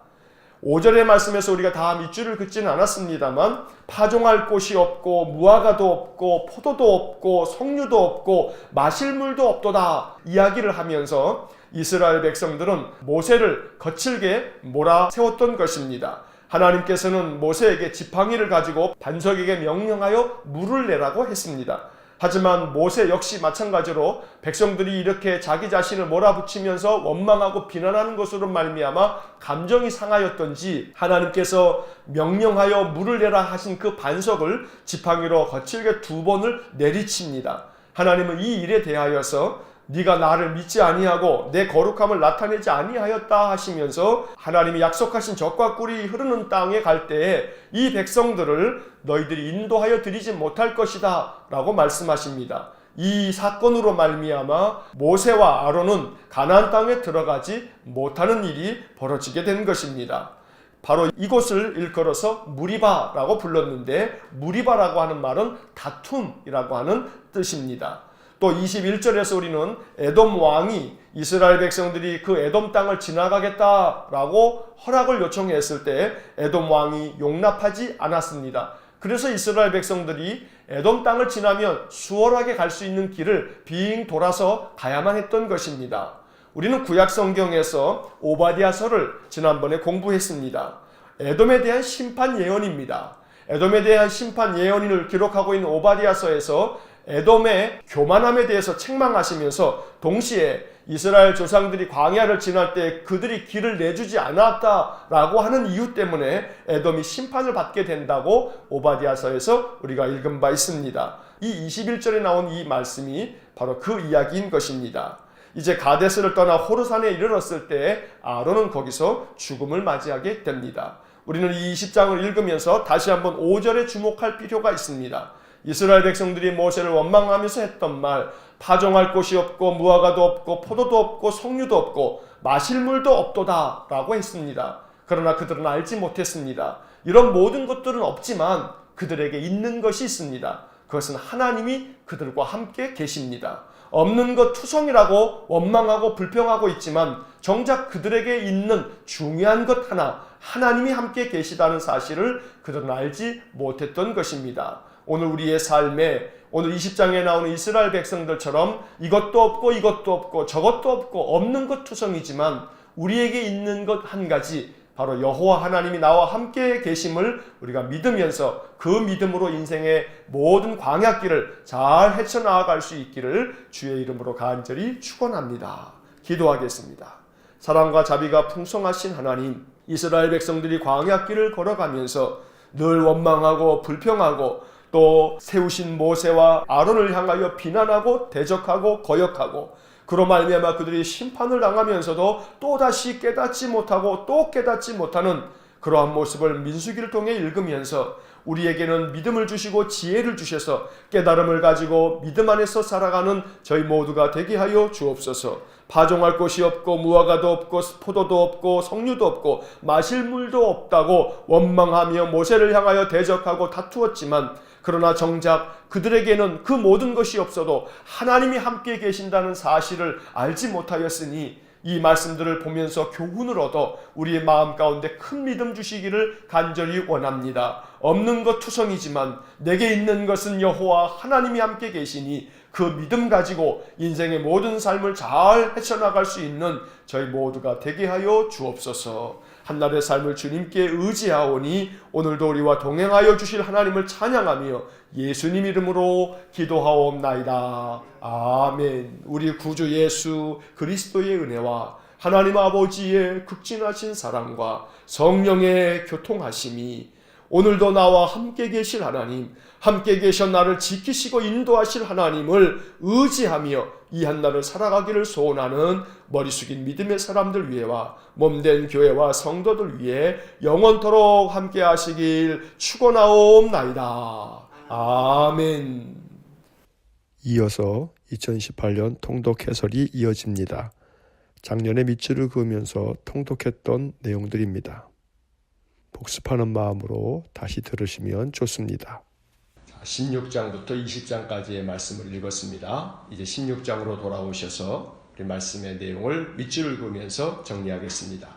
5절의 말씀에서 우리가 다 밑줄을 긋지는 않았습니다만 파종할 곳이 없고 무화과도 없고 포도도 없고 석류도 없고 마실 물도 없도다 이야기를 하면서 이스라엘 백성들은 모세를 거칠게 몰아세웠던 것입니다. 하나님께서는 모세에게 지팡이를 가지고 반석에게 명령하여 물을 내라고 했습니다. 하지만 모세 역시 마찬가지로 백성들이 이렇게 자기 자신을 몰아붙이면서 원망하고 비난하는 것으로 말미암아 감정이 상하였던지 하나님께서 명령하여 물을 내라 하신 그 반석을 지팡이로 거칠게 두 번을 내리칩니다. 하나님은 이 일에 대하여서 네가 나를 믿지 아니하고 내 거룩함을 나타내지 아니하였다 하시면서 하나님이 약속하신 젖과 꿀이 흐르는 땅에 갈 때에 이 백성들을 너희들이 인도하여 드리지 못할 것이다 라고 말씀하십니다. 이 사건으로 말미암아 모세와 아론은 가나안 땅에 들어가지 못하는 일이 벌어지게 된 것입니다. 바로 이곳을 일컬어서 무리바라고 불렀는데 무리바라고 하는 말은 다툼이라고 하는 뜻입니다. 또 21절에서 우리는 에돔 왕이 이스라엘 백성들이 그 에돔 땅을 지나가겠다라고 허락을 요청했을 때 에돔 왕이 용납하지 않았습니다. 그래서 이스라엘 백성들이 에돔 땅을 지나면 수월하게 갈 수 있는 길을 빙 돌아서 가야만 했던 것입니다. 우리는 구약 성경에서 오바댜서를 지난번에 공부했습니다. 에돔에 대한 심판 예언입니다. 에돔에 대한 심판 예언을 기록하고 있는 오바댜서에서 에돔의 교만함에 대해서 책망하시면서 동시에 이스라엘 조상들이 광야를 지날 때 그들이 길을 내주지 않았다라고 하는 이유 때문에 에돔이 심판을 받게 된다고 오바댜서에서 우리가 읽은 바 있습니다. 이 21절에 나온 이 말씀이 바로 그 이야기인 것입니다. 이제 가데스를 떠나 호르산에 이르렀을 때 아론은 거기서 죽음을 맞이하게 됩니다. 우리는 이 20장을 읽으면서 다시 한번 5절에 주목할 필요가 있습니다. 이스라엘 백성들이 모세를 원망하면서 했던 말, 파종할 곳이 없고 무화과도 없고 포도도 없고 석류도 없고 마실 물도 없도다 라고 했습니다. 그러나 그들은 알지 못했습니다. 이런 모든 것들은 없지만 그들에게 있는 것이 있습니다. 그것은 하나님이 그들과 함께 계십니다. 없는 것 투성이라고 원망하고 불평하고 있지만 정작 그들에게 있는 중요한 것 하나, 하나님이 함께 계시다는 사실을 그들은 알지 못했던 것입니다. 오늘 우리의 삶에 오늘 20장에 나오는 이스라엘 백성들처럼 이것도 없고 이것도 없고 저것도 없고 없는 것 투성이지만 우리에게 있는 것 한 가지, 바로 여호와 하나님이 나와 함께 계심을 우리가 믿으면서 그 믿음으로 인생의 모든 광야길을 잘 헤쳐나갈 수 있기를 주의 이름으로 간절히 축원합니다. 기도하겠습니다. 사랑과 자비가 풍성하신 하나님, 이스라엘 백성들이 광야길을 걸어가면서 늘 원망하고 불평하고 또 세우신 모세와 아론을 향하여 비난하고 대적하고 거역하고 그로 말미암아 그들이 심판을 당하면서도 또다시 깨닫지 못하고 또 깨닫지 못하는 그러한 모습을 민수기를 통해 읽으면서 우리에게는 믿음을 주시고 지혜를 주셔서 깨달음을 가지고 믿음 안에서 살아가는 저희 모두가 되게 하여 주옵소서. 파종할 곳이 없고 무화과도 없고 포도도 없고 석류도 없고 마실 물도 없다고 원망하며 모세를 향하여 대적하고 다투었지만 그러나 정작 그들에게는 그 모든 것이 없어도 하나님이 함께 계신다는 사실을 알지 못하였으니 이 말씀들을 보면서 교훈을 얻어 우리의 마음 가운데 큰 믿음 주시기를 간절히 원합니다. 없는 것 투성이지만 내게 있는 것은 여호와 하나님이 함께 계시니 그 믿음 가지고 인생의 모든 삶을 잘 헤쳐나갈 수 있는 저희 모두가 되게 하여 주옵소서. 한날의 삶을 주님께 의지하오니 오늘도 우리와 동행하여 주실 하나님을 찬양하며 예수님 이름으로 기도하옵나이다. 아멘. 우리 구주 예수 그리스도의 은혜와 하나님 아버지의 극진하신 사랑과 성령의 교통하심이 오늘도 나와 함께 계실 하나님, 함께 계셔 나를 지키시고 인도하실 하나님을 의지하며 이 한날을 살아가기를 소원하는 머리 숙인 믿음의 사람들 위해와 몸된 교회와 성도들 위해 영원토록 함께 하시길 축원하옵나이다. 아멘. 이어서 2018년 통독 해설이 이어집니다. 작년에 밑줄을 그으면서 통독했던 내용들입니다. 복습하는 마음으로 다시 들으시면 좋습니다. 16장부터 20장까지의 말씀을 읽었습니다. 이제 16장으로 돌아오셔서 우리 말씀의 내용을 밑줄을 그으면서 정리하겠습니다.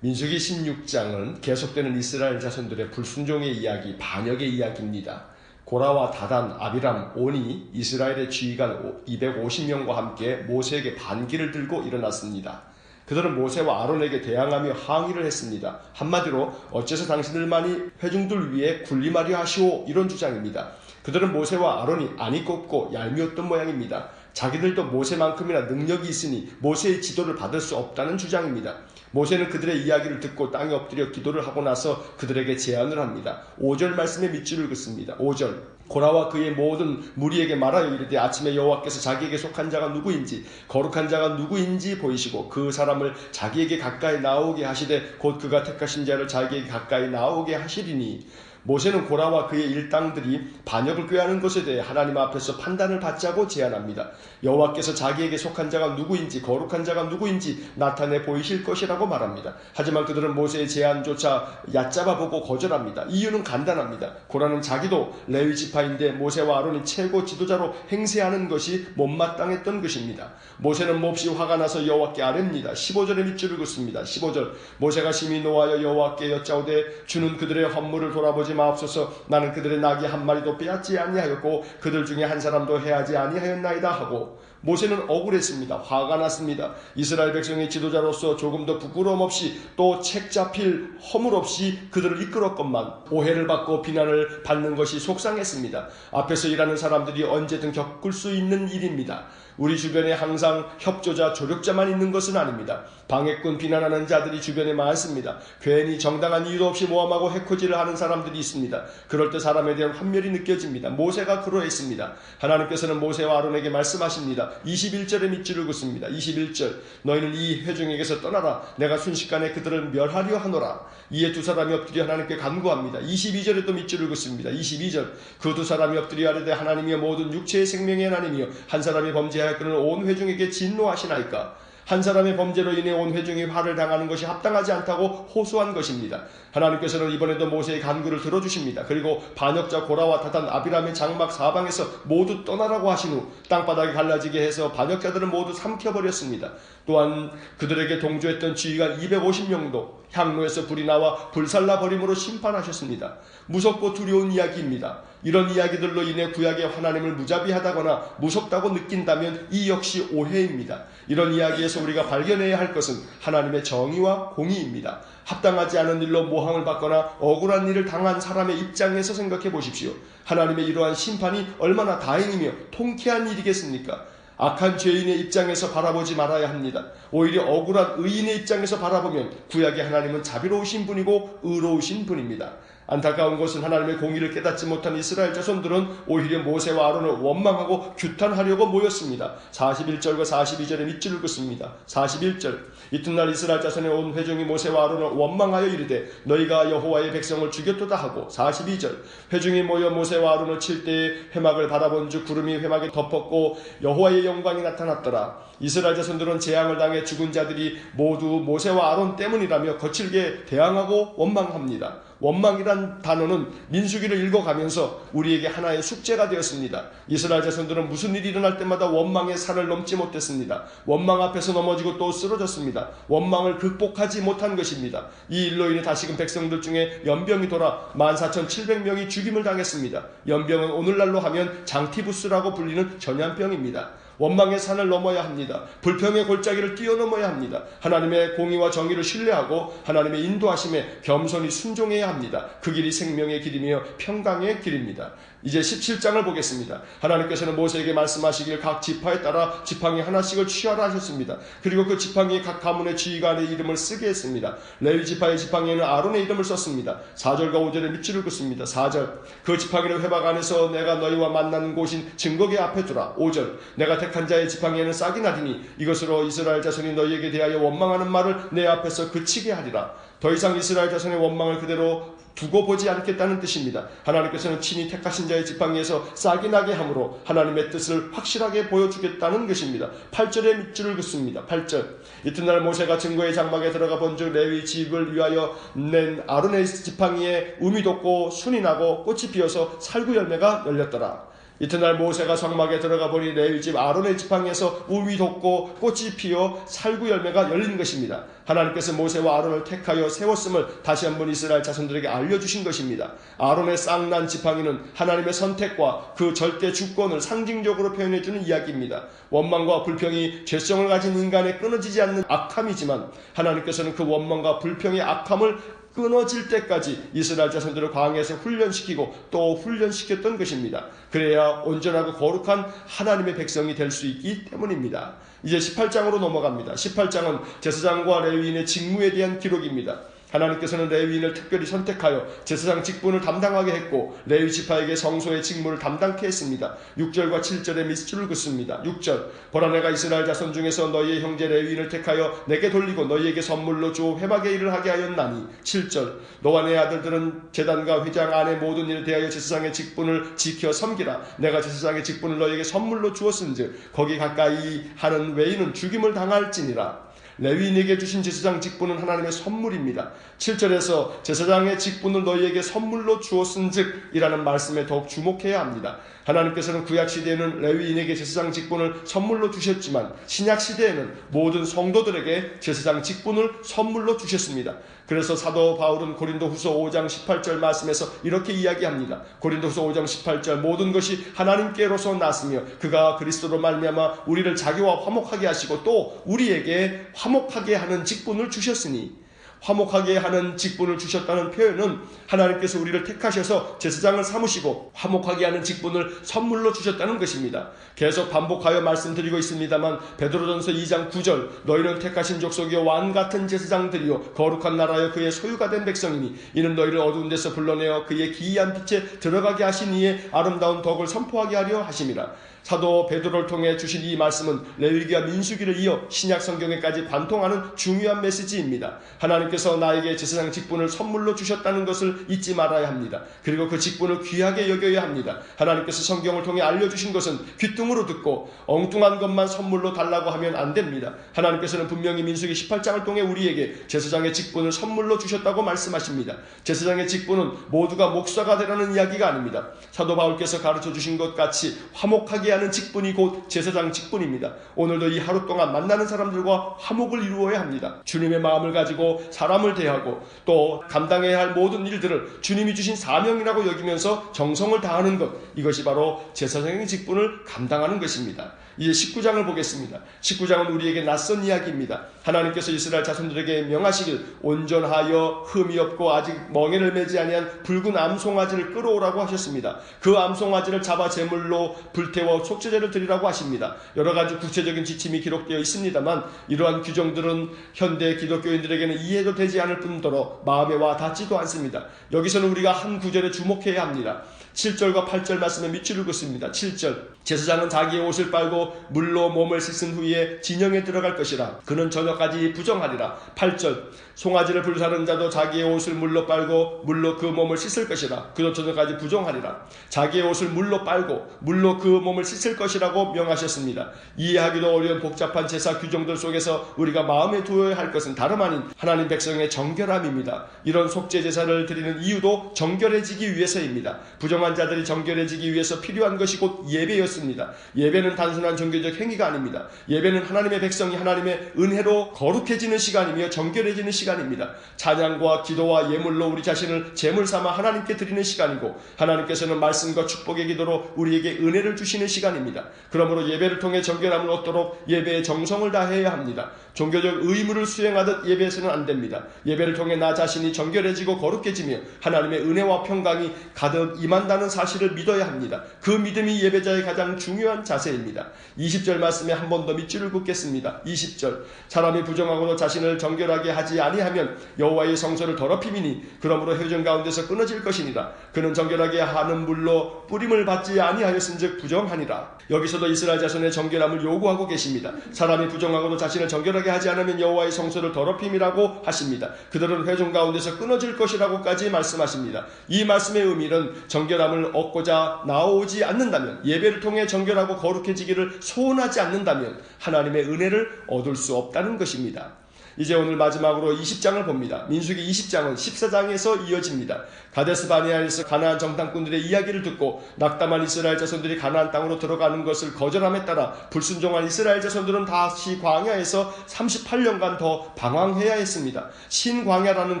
민수기 16장은 계속되는 이스라엘 자손들의 불순종의 이야기, 반역의 이야기입니다. 고라와 다단, 아비람, 온이 이스라엘의 지휘관 250명과 함께 모세에게 반기를 들고 일어났습니다. 그들은 모세와 아론에게 대항하며 항의를 했습니다. 한마디로 어째서 당신들만이 회중들 위에 군림하려 하시오, 이런 주장입니다. 그들은 모세와 아론이 안이 꼽고 얄미웠던 모양입니다. 자기들도 모세만큼이나 능력이 있으니 모세의 지도를 받을 수 없다는 주장입니다. 모세는 그들의 이야기를 듣고 땅에 엎드려 기도를 하고 나서 그들에게 제안을 합니다. 5절 말씀에 밑줄을 긋습니다. 5절 고라와 그의 모든 무리에게 말하여 이르되 아침에 여호와께서 자기에게 속한 자가 누구인지 거룩한 자가 누구인지 보이시고 그 사람을 자기에게 가까이 나오게 하시되 곧 그가 택하신 자를 자기에게 가까이 나오게 하시리니 모세는 고라와 그의 일당들이 반역을 꾀하는 것에 대해 하나님 앞에서 판단을 받자고 제안합니다. 여호와께서 자기에게 속한 자가 누구인지 거룩한 자가 누구인지 나타내 보이실 것이라고 말합니다. 하지만 그들은 모세의 제안조차 얕잡아보고 거절합니다. 이유는 간단합니다. 고라는 자기도 레위 지파인데 모세와 아론이 최고 지도자로 행세하는 것이 못마땅했던 것입니다. 모세는 몹시 화가 나서 여호와께 아뢰입니다. 15절에 밑줄을 긋습니다. 15절 모세가 심히 노하여 여호와께 여짜오되 주는 그들의 헌물을 돌아보지 마옵소서. 나는 그들의 나귀 한 마리도 빼앗지 아니하였고 그들 중에 한 사람도 해하지 아니하였나이다 하고 모세는 억울했습니다. 화가 났습니다. 이스라엘 백성의 지도자로서 조금 더 부끄러움 없이 또 책 잡힐 허물 없이 그들을 이끌었건만 오해를 받고 비난을 받는 것이 속상했습니다. 앞에서 일하는 사람들이 언제든 겪을 수 있는 일입니다. 우리 주변에 항상 협조자, 조력자만 있는 것은 아닙니다. 방해꾼, 비난하는 자들이 주변에 많습니다. 괜히 정당한 이유도 없이 모함하고 해코지를 하는 사람들이 있습니다. 그럴 때 사람에 대한 환멸이 느껴집니다. 모세가 그러했습니다. 하나님께서는 모세와 아론에게 말씀하십니다. 21절의 밑줄을 긋습니다. 21절 너희는 이 회중에게서 떠나라. 내가 순식간에 그들을 멸하려 하노라. 이에 두 사람이 엎드려 하나님께 간구합니다. 22절에 또 밑줄을 긋습니다. 22절 그 두 사람이 엎드려 아뢰되 하나님이여 모든 육체의 생명의 하나님이여 한 사람이 범죄하였거늘 온 회중에게 진노하시나이까. 한 사람의 범죄로 인해 온 회중이 화를 당하는 것이 합당하지 않다고 호소한 것입니다. 하나님께서는 이번에도 모세의 간구를 들어주십니다. 그리고 반역자 고라와 다단 아비람의 장막 사방에서 모두 떠나라고 하신 후 땅바닥이 갈라지게 해서 반역자들은 모두 삼켜버렸습니다. 또한 그들에게 동조했던 지휘관 250명도 향로에서 불이 나와 불살라 버림으로 심판하셨습니다. 무섭고 두려운 이야기입니다. 이런 이야기들로 인해 구약의 하나님을 무자비하다거나 무섭다고 느낀다면 이 역시 오해입니다. 이런 이야기에서 우리가 발견해야 할 것은 하나님의 정의와 공의입니다. 합당하지 않은 일로 모함을 받거나 억울한 일을 당한 사람의 입장에서 생각해 보십시오. 하나님의 이러한 심판이 얼마나 다행이며 통쾌한 일이겠습니까? 악한 죄인의 입장에서 바라보지 말아야 합니다. 오히려 억울한 의인의 입장에서 바라보면 구약의 하나님은 자비로우신 분이고 의로우신 분입니다. 안타까운 것은 하나님의 공의를 깨닫지 못한 이스라엘 자손들은 오히려 모세와 아론을 원망하고 규탄하려고 모였습니다. 41절과 42절에 밑줄을 긋습니다. 41절 이튿날 이스라엘 자손의 온 회중이 모세와 아론을 원망하여 이르되 너희가 여호와의 백성을 죽였도다 하고 42절 회중이 모여 모세와 아론을 칠 때에 회막을 바라본 즉 구름이 회막에 덮었고 여호와의 영광이 나타났더라. 이스라엘 자손들은 재앙을 당해 죽은 자들이 모두 모세와 아론 때문이라며 거칠게 대항하고 원망합니다. 원망이란 단어는 민수기를 읽어가면서 우리에게 하나의 숙제가 되었습니다. 이스라엘 자손들은 무슨 일이 일어날 때마다 원망의 산을 넘지 못했습니다. 원망 앞에서 넘어지고 또 쓰러졌습니다. 원망을 극복하지 못한 것입니다. 이 일로 인해 다시금 백성들 중에 연병이 돌아 14,700명이 죽임을 당했습니다. 연병은 오늘날로 하면 장티부스라고 불리는 전염병입니다. 원망의 산을 넘어야 합니다. 불평의 골짜기를 뛰어넘어야 합니다. 하나님의 공의와 정의를 신뢰하고 하나님의 인도하심에 겸손히 순종해야 합니다. 그 길이 생명의 길이며 평강의 길입니다. 이제 17장을 보겠습니다. 하나님께서는 모세에게 말씀하시길 각 지파에 따라 지팡이 하나씩을 취하라 하셨습니다. 그리고 그 지팡이에 각 가문의 지휘관의 이름을 쓰게 했습니다. 레위 지파의 지팡이에는 아론의 이름을 썼습니다. 4절과 5절에 밑줄을 긋습니다. 4절 그 지팡이를 회막 안에서 내가 너희와 만난 곳인 증거궤 앞에 두라. 5절 내가 택한 자의 지팡이에는 싹이 나리니 이것으로 이스라엘 자손이 너희에게 대하여 원망하는 말을 내 앞에서 그치게 하리라. 더 이상 이스라엘 자손의 원망을 그대로 두고 보지 않겠다는 뜻입니다. 하나님께서는 친히 택하신 자의 지팡이에서 싹이 나게 함으로 하나님의 뜻을 확실하게 보여주겠다는 것입니다. 8절에 밑줄을 긋습니다. 8절 이튿날 모세가 증거의 장막에 들어가 본즉 레위 집을 위하여 낸 아론의 지팡이에 움이 돋고 순이 나고 꽃이 피어서 살구 열매가 열렸더라. 이튿날 모세가 성막에 들어가 보니 레위 집 아론의 지팡이에서 우미 돋고 꽃이 피어 살구 열매가 열린 것입니다. 하나님께서 모세와 아론을 택하여 세웠음을 다시 한번 이스라엘 자손들에게 알려주신 것입니다. 아론의 쌍난 지팡이는 하나님의 선택과 그 절대 주권을 상징적으로 표현해주는 이야기입니다. 원망과 불평이 죄성을 가진 인간의 끊어지지 않는 악함이지만 하나님께서는 그 원망과 불평의 악함을 끊어질 때까지 이스라엘 자손들을 광야에서 훈련시키고 또 훈련시켰던 것입니다. 그래야 온전하고 거룩한 하나님의 백성이 될 수 있기 때문입니다. 이제 18장으로 넘어갑니다. 18장은 제사장과 레위인의 직무에 대한 기록입니다. 하나님께서는 레위인을 특별히 선택하여 제사장 직분을 담당하게 했고 레위 지파에게 성소의 직무를 담당케 했습니다. 6절과 7절에 밑줄을 긋습니다. 6절 보라 내가 이스라엘 자손 중에서 너희의 형제 레위인을 택하여 내게 돌리고 너희에게 선물로 주어 회막의 일을 하게 하였나니 7절 너와 내 아들들은 제단과 회장 안의 모든 일에 대하여 제사장의 직분을 지켜 섬기라. 내가 제사장의 직분을 너희에게 선물로 주었은즉 거기 가까이 하는 외인은 죽임을 당할지니라. 레위인에게 주신 제사장 직분은 하나님의 선물입니다. 7절에서 제사장의 직분을 너희에게 선물로 주었은즉 이라는 말씀에 더욱 주목해야 합니다. 하나님께서는 구약시대에는 레위인에게 제사장 직분을 선물로 주셨지만 신약시대에는 모든 성도들에게 제사장 직분을 선물로 주셨습니다. 그래서 사도 바울은 고린도후서 5장 18절 말씀에서 이렇게 이야기합니다. 고린도후서 5장 18절 모든 것이 하나님께로서 났으며 그가 그리스도로 말미암아 우리를 자기와 화목하게 하시고 또 우리에게 화목하게 하는 직분을 주셨으니 화목하게 하는 직분을 주셨다는 표현은 하나님께서 우리를 택하셔서 제사장을 삼으시고 화목하게 하는 직분을 선물로 주셨다는 것입니다. 계속 반복하여 말씀드리고 있습니다만 베드로전서 2장 9절 너희는 택하신 족속이요 왕같은 제사장들이요 거룩한 나라여 그의 소유가 된 백성이니 이는 너희를 어두운 데서 불러내어 그의 기이한 빛에 들어가게 하신 이의 아름다운 덕을 선포하게 하려 하심이라. 사도 베드로를 통해 주신 이 말씀은 레위기와 민수기를 이어 신약 성경에까지 관통하는 중요한 메시지입니다. 하나님께서 나에게 제사장 직분을 선물로 주셨다는 것을 잊지 말아야 합니다. 그리고 그 직분을 귀하게 여겨야 합니다. 하나님께서 성경을 통해 알려주신 것은 귀뚱으로 듣고 엉뚱한 것만 선물로 달라고 하면 안 됩니다. 하나님께서는 분명히 민수기 18장을 통해 우리에게 제사장의 직분을 선물로 주셨다고 말씀하십니다. 제사장의 직분은 모두가 목사가 되라는 이야기가 아닙니다. 사도 바울께서 가르쳐 주신 것 같이 화목하게 하는 직분이 곧 제사장 직분입니다. 오늘도 이 하루 동안 만나는 사람들과 화목을 이루어야 합니다. 주님의 마음을 가지고 사람을 대하고 또 감당해야 할 모든 일들을 주님이 주신 사명이라고 여기면서 정성을 다하는 것, 이것이 바로 제사장의 직분을 감당하는 것입니다. 이제 19장을 보겠습니다. 19장은 우리에게 낯선 이야기입니다. 하나님께서 이스라엘 자손들에게 명하시길 온전하여 흠이 없고 아직 멍에를 매지 아니한 붉은 암송아지를 끌어오라고 하셨습니다. 그 암송아지를 잡아 제물로 불태워 속죄제를 드리라고 하십니다. 여러 가지 구체적인 지침이 기록되어 있습니다만 이러한 규정들은 현대 기독교인들에게는 이해도 되지 않을 뿐더러 마음에 와 닿지도 않습니다. 여기서는 우리가 한 구절에 주목해야 합니다. 7절과 8절 말씀에 밑줄 긋습니다. 7절, 제사장은 자기의 옷을 빨고 물로 몸을 씻은 후에 진영에 들어갈 것이라 그는 저녁까지 부정하리라. 8절, 송아지를 불사르는 자도 자기의 옷을 물로 빨고 물로 그 몸을 씻을 것이라 그도 저녁까지 부정하리라. 자기의 옷을 물로 빨고 물로 그 몸을 씻을 것이라고 명하셨습니다. 이해하기도 어려운 복잡한 제사 규정들 속에서 우리가 마음에 두어야 할 것은 다름 아닌 하나님 백성의 정결함입니다. 이런 속죄 제사를 드리는 이유도 정결해지기 위해서입니다. 부정한 자들이 정결해지기 위해서 필요한 것이 곧 예배였습니다. 예배는 단순한 종교적 행위가 아닙니다. 예배는 하나님의 백성이 하나님의 은혜로 거룩해지는 시간이며 정결해지는 시간입니다. 찬양과 기도와 예물로 우리 자신을 제물 삼아 하나님께 드리는 시간이고 하나님께서는 말씀과 축복의 기도로 우리에게 은혜를 주시는 시간입니다. 그러므로 예배를 통해 정결함을 얻도록 예배에 정성을 다해야 합니다. 종교적 의무를 수행하듯 예배에서는 안 됩니다. 예배를 통해 나 자신이 정결해지고 거룩해지며 하나님의 은혜와 평강이 가득 임한다는 사실을 믿어야 합니다. 그 믿음이 예배자의 가장 중요한 자세입니다. 20절 말씀에 한 번 더 밑줄을 긋겠습니다. 20절, 사람이 부정하고도 자신을 정결하게 하지 아니하면 여호와의 성소를 더럽힘이니 그러므로 회중 가운데서 끊어질 것이니라. 그는 정결하게 하는 물로 뿌림을 받지 아니하였은즉 부정하니라. 여기서도 이스라엘 자손의 정결함을 요구하고 계십니다. 사람이 부정하고도 자신을 정결하게 하지 않으면 여호와의 성소를 더럽힘이라고 하십니다. 그들은 회중 가운데서 끊어질 것이라고까지 말씀하십니다. 이 말씀의 의미는 정결함을 얻고자 나오지 않는다면, 예배를 통해 정결하고 거룩해지기를 소원하지 않는다면 하나님의 은혜를 얻을 수 없다는 것입니다. 이제 오늘 마지막으로 20장을 봅니다. 민수기 20장은 14장에서 이어집니다. 가데스 바네아에서 가나안 정탐꾼들의 이야기를 듣고 낙담한 이스라엘 자손들이 가나안 땅으로 들어가는 것을 거절함에 따라 불순종한 이스라엘 자손들은 다시 광야에서 38년간 더 방황해야 했습니다. 신광야라는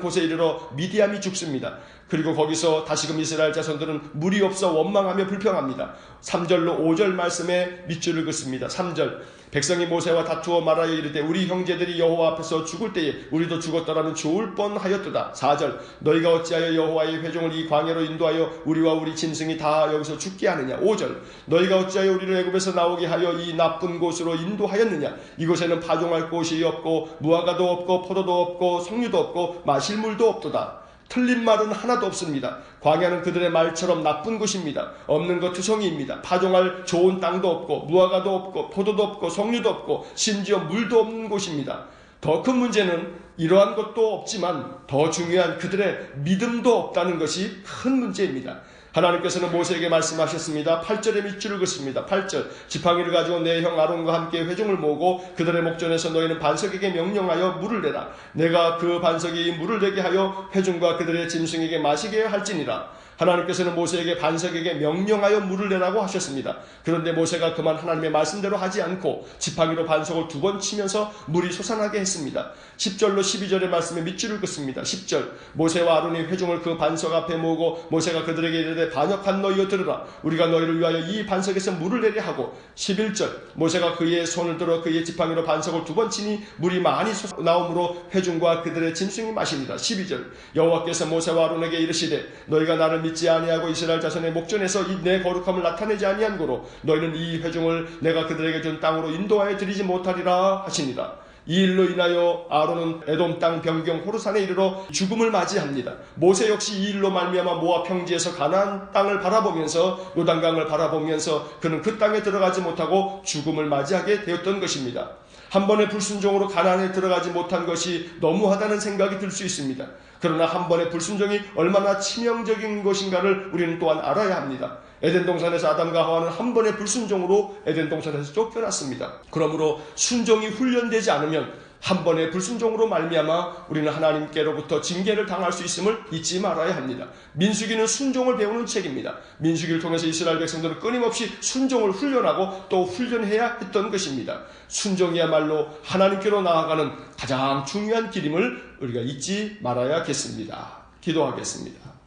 곳에 이르러 미디암이 죽습니다. 그리고 거기서 다시금 이스라엘 자손들은 물이 없어 원망하며 불평합니다. 3절로 5절 말씀에 밑줄을 긋습니다. 3절, 백성이 모세와 다투어 말하여 이르되 우리 형제들이 여호와 앞에서 죽을 때에 우리도 죽었더라면 좋을 뻔하였도다. 4절, 너희가 어찌하여 여호와의 회종을 이 광야로 인도하여 우리와 우리 짐승이 다 여기서 죽게 하느냐. 5절, 너희가 어찌하여 우리를 애굽에서 나오게 하여 이 나쁜 곳으로 인도하였느냐. 이곳에는 파종할 곳이 없고 무화과도 없고 포도도 없고 석류도 없고 마실 물도 없도다. 틀린 말은 하나도 없습니다. 광야는 그들의 말처럼 나쁜 곳입니다. 없는 것 투성이입니다. 파종할 좋은 땅도 없고 무화과도 없고 포도도 없고 석류도 없고 심지어 물도 없는 곳입니다. 더 큰 문제는 이러한 것도 없지만 더 중요한 그들의 믿음도 없다는 것이 큰 문제입니다. 하나님께서는 모세에게 말씀하셨습니다. 8절에 밑줄을 긋습니다. 8절, 지팡이를 가지고 내 형 아론과 함께 회중을 모으고 그들의 목전에서 너희는 반석에게 명령하여 물을 내라. 내가 그 반석이 물을 내게 하여 회중과 그들의 짐승에게 마시게 할지니라. 하나님께서는 모세에게 반석에게 명령하여 물을 내라고 하셨습니다. 그런데 모세가 그만 하나님의 말씀대로 하지 않고 지팡이로 반석을 2번 치면서 물이 솟아나게 했습니다. 10절로 12절의 말씀에 밑줄을 긋습니다. 10절, 모세와 아론이 회중을 그 반석 앞에 모으고 모세가 그들에게 이르되 반역한 너희여 들으라. 우리가 너희를 위하여 이 반석에서 물을 내게 하고. 11절, 모세가 그의 손을 들어 그의 지팡이로 반석을 2번 치니 물이 많이 솟아나오므로 회중과 그들의 짐승이 마시니라. 12절, 여호와께서 모세와 아론에게 이르시되 너희가 나를 믿지 아니하고 이스라엘 자손의 목전에서 이 내 거룩함을 나타내지 아니한 고로 너희는 이 회중을 내가 그들에게 준 땅으로 인도하여 드리지 못하리라 하시니라. 이 일로 인하여 아론은 에돔 땅 변경 호르산에 이르러 죽음을 맞이합니다. 모세 역시 이 일로 말미암아 모압 평지에서 가나안 땅을 바라보면서 요단강을 바라보면서 그는 그 땅에 들어가지 못하고 죽음을 맞이하게 되었던 것입니다. 한 번의 불순종으로 가나안에 들어가지 못한 것이 너무하다는 생각이 들 수 있습니다. 그러나 한 번의 불순종이 얼마나 치명적인 것인가를 우리는 또한 알아야 합니다. 에덴 동산에서 아담과 하와는 한 번의 불순종으로 에덴 동산에서 쫓겨났습니다. 그러므로 순종이 훈련되지 않으면 한 번의 불순종으로 말미암아 우리는 하나님께로부터 징계를 당할 수 있음을 잊지 말아야 합니다. 민수기는 순종을 배우는 책입니다. 민수기를 통해서 이스라엘 백성들은 끊임없이 순종을 훈련하고 또 훈련해야 했던 것입니다. 순종이야말로 하나님께로 나아가는 가장 중요한 길임을 우리가 잊지 말아야겠습니다. 기도하겠습니다.